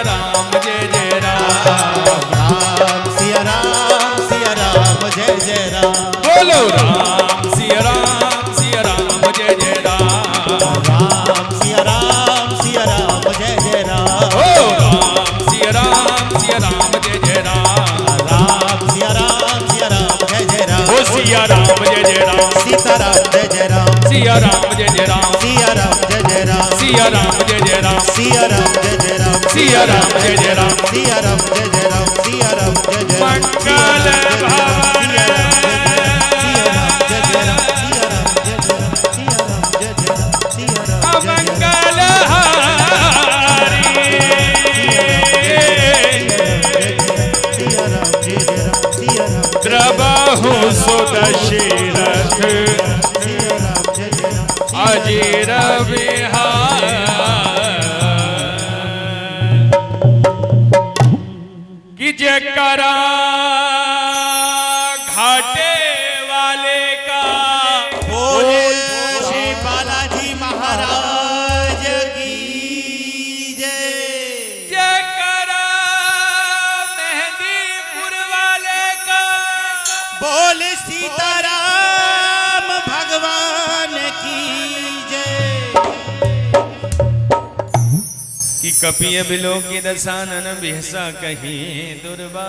राम जय जय राम। राम सिया राम जय जय राम। बोलो राम सिया राम जय जय राम। राम सिया राम जय जय राम। ओ राम सिया राम जय जय राम। राम सिया राम जय जय राम। ओ सिया राम जय जय राम। सीताराम जय जय राम। सिया राम जय जय राम। सिया राम जय जय राम। सिया राम जय जय राम। सिया राम जय जय राम। सिया राम जय जय राम। सिया राम जय जय राम। सिया राम जय जय राम। मंगल भवन अमंगल हारी। द्रवहु सुदशरथ अजीर विहार। कि जकरा घाटे वाले का बोले श्री बालाजी महाराज की जय। जकरा मेहंदीपुर वाले का बोले सीताराम भगवान की जय। कि कपिय बिलो की दसानन बिहसा कहीं दुर्बा।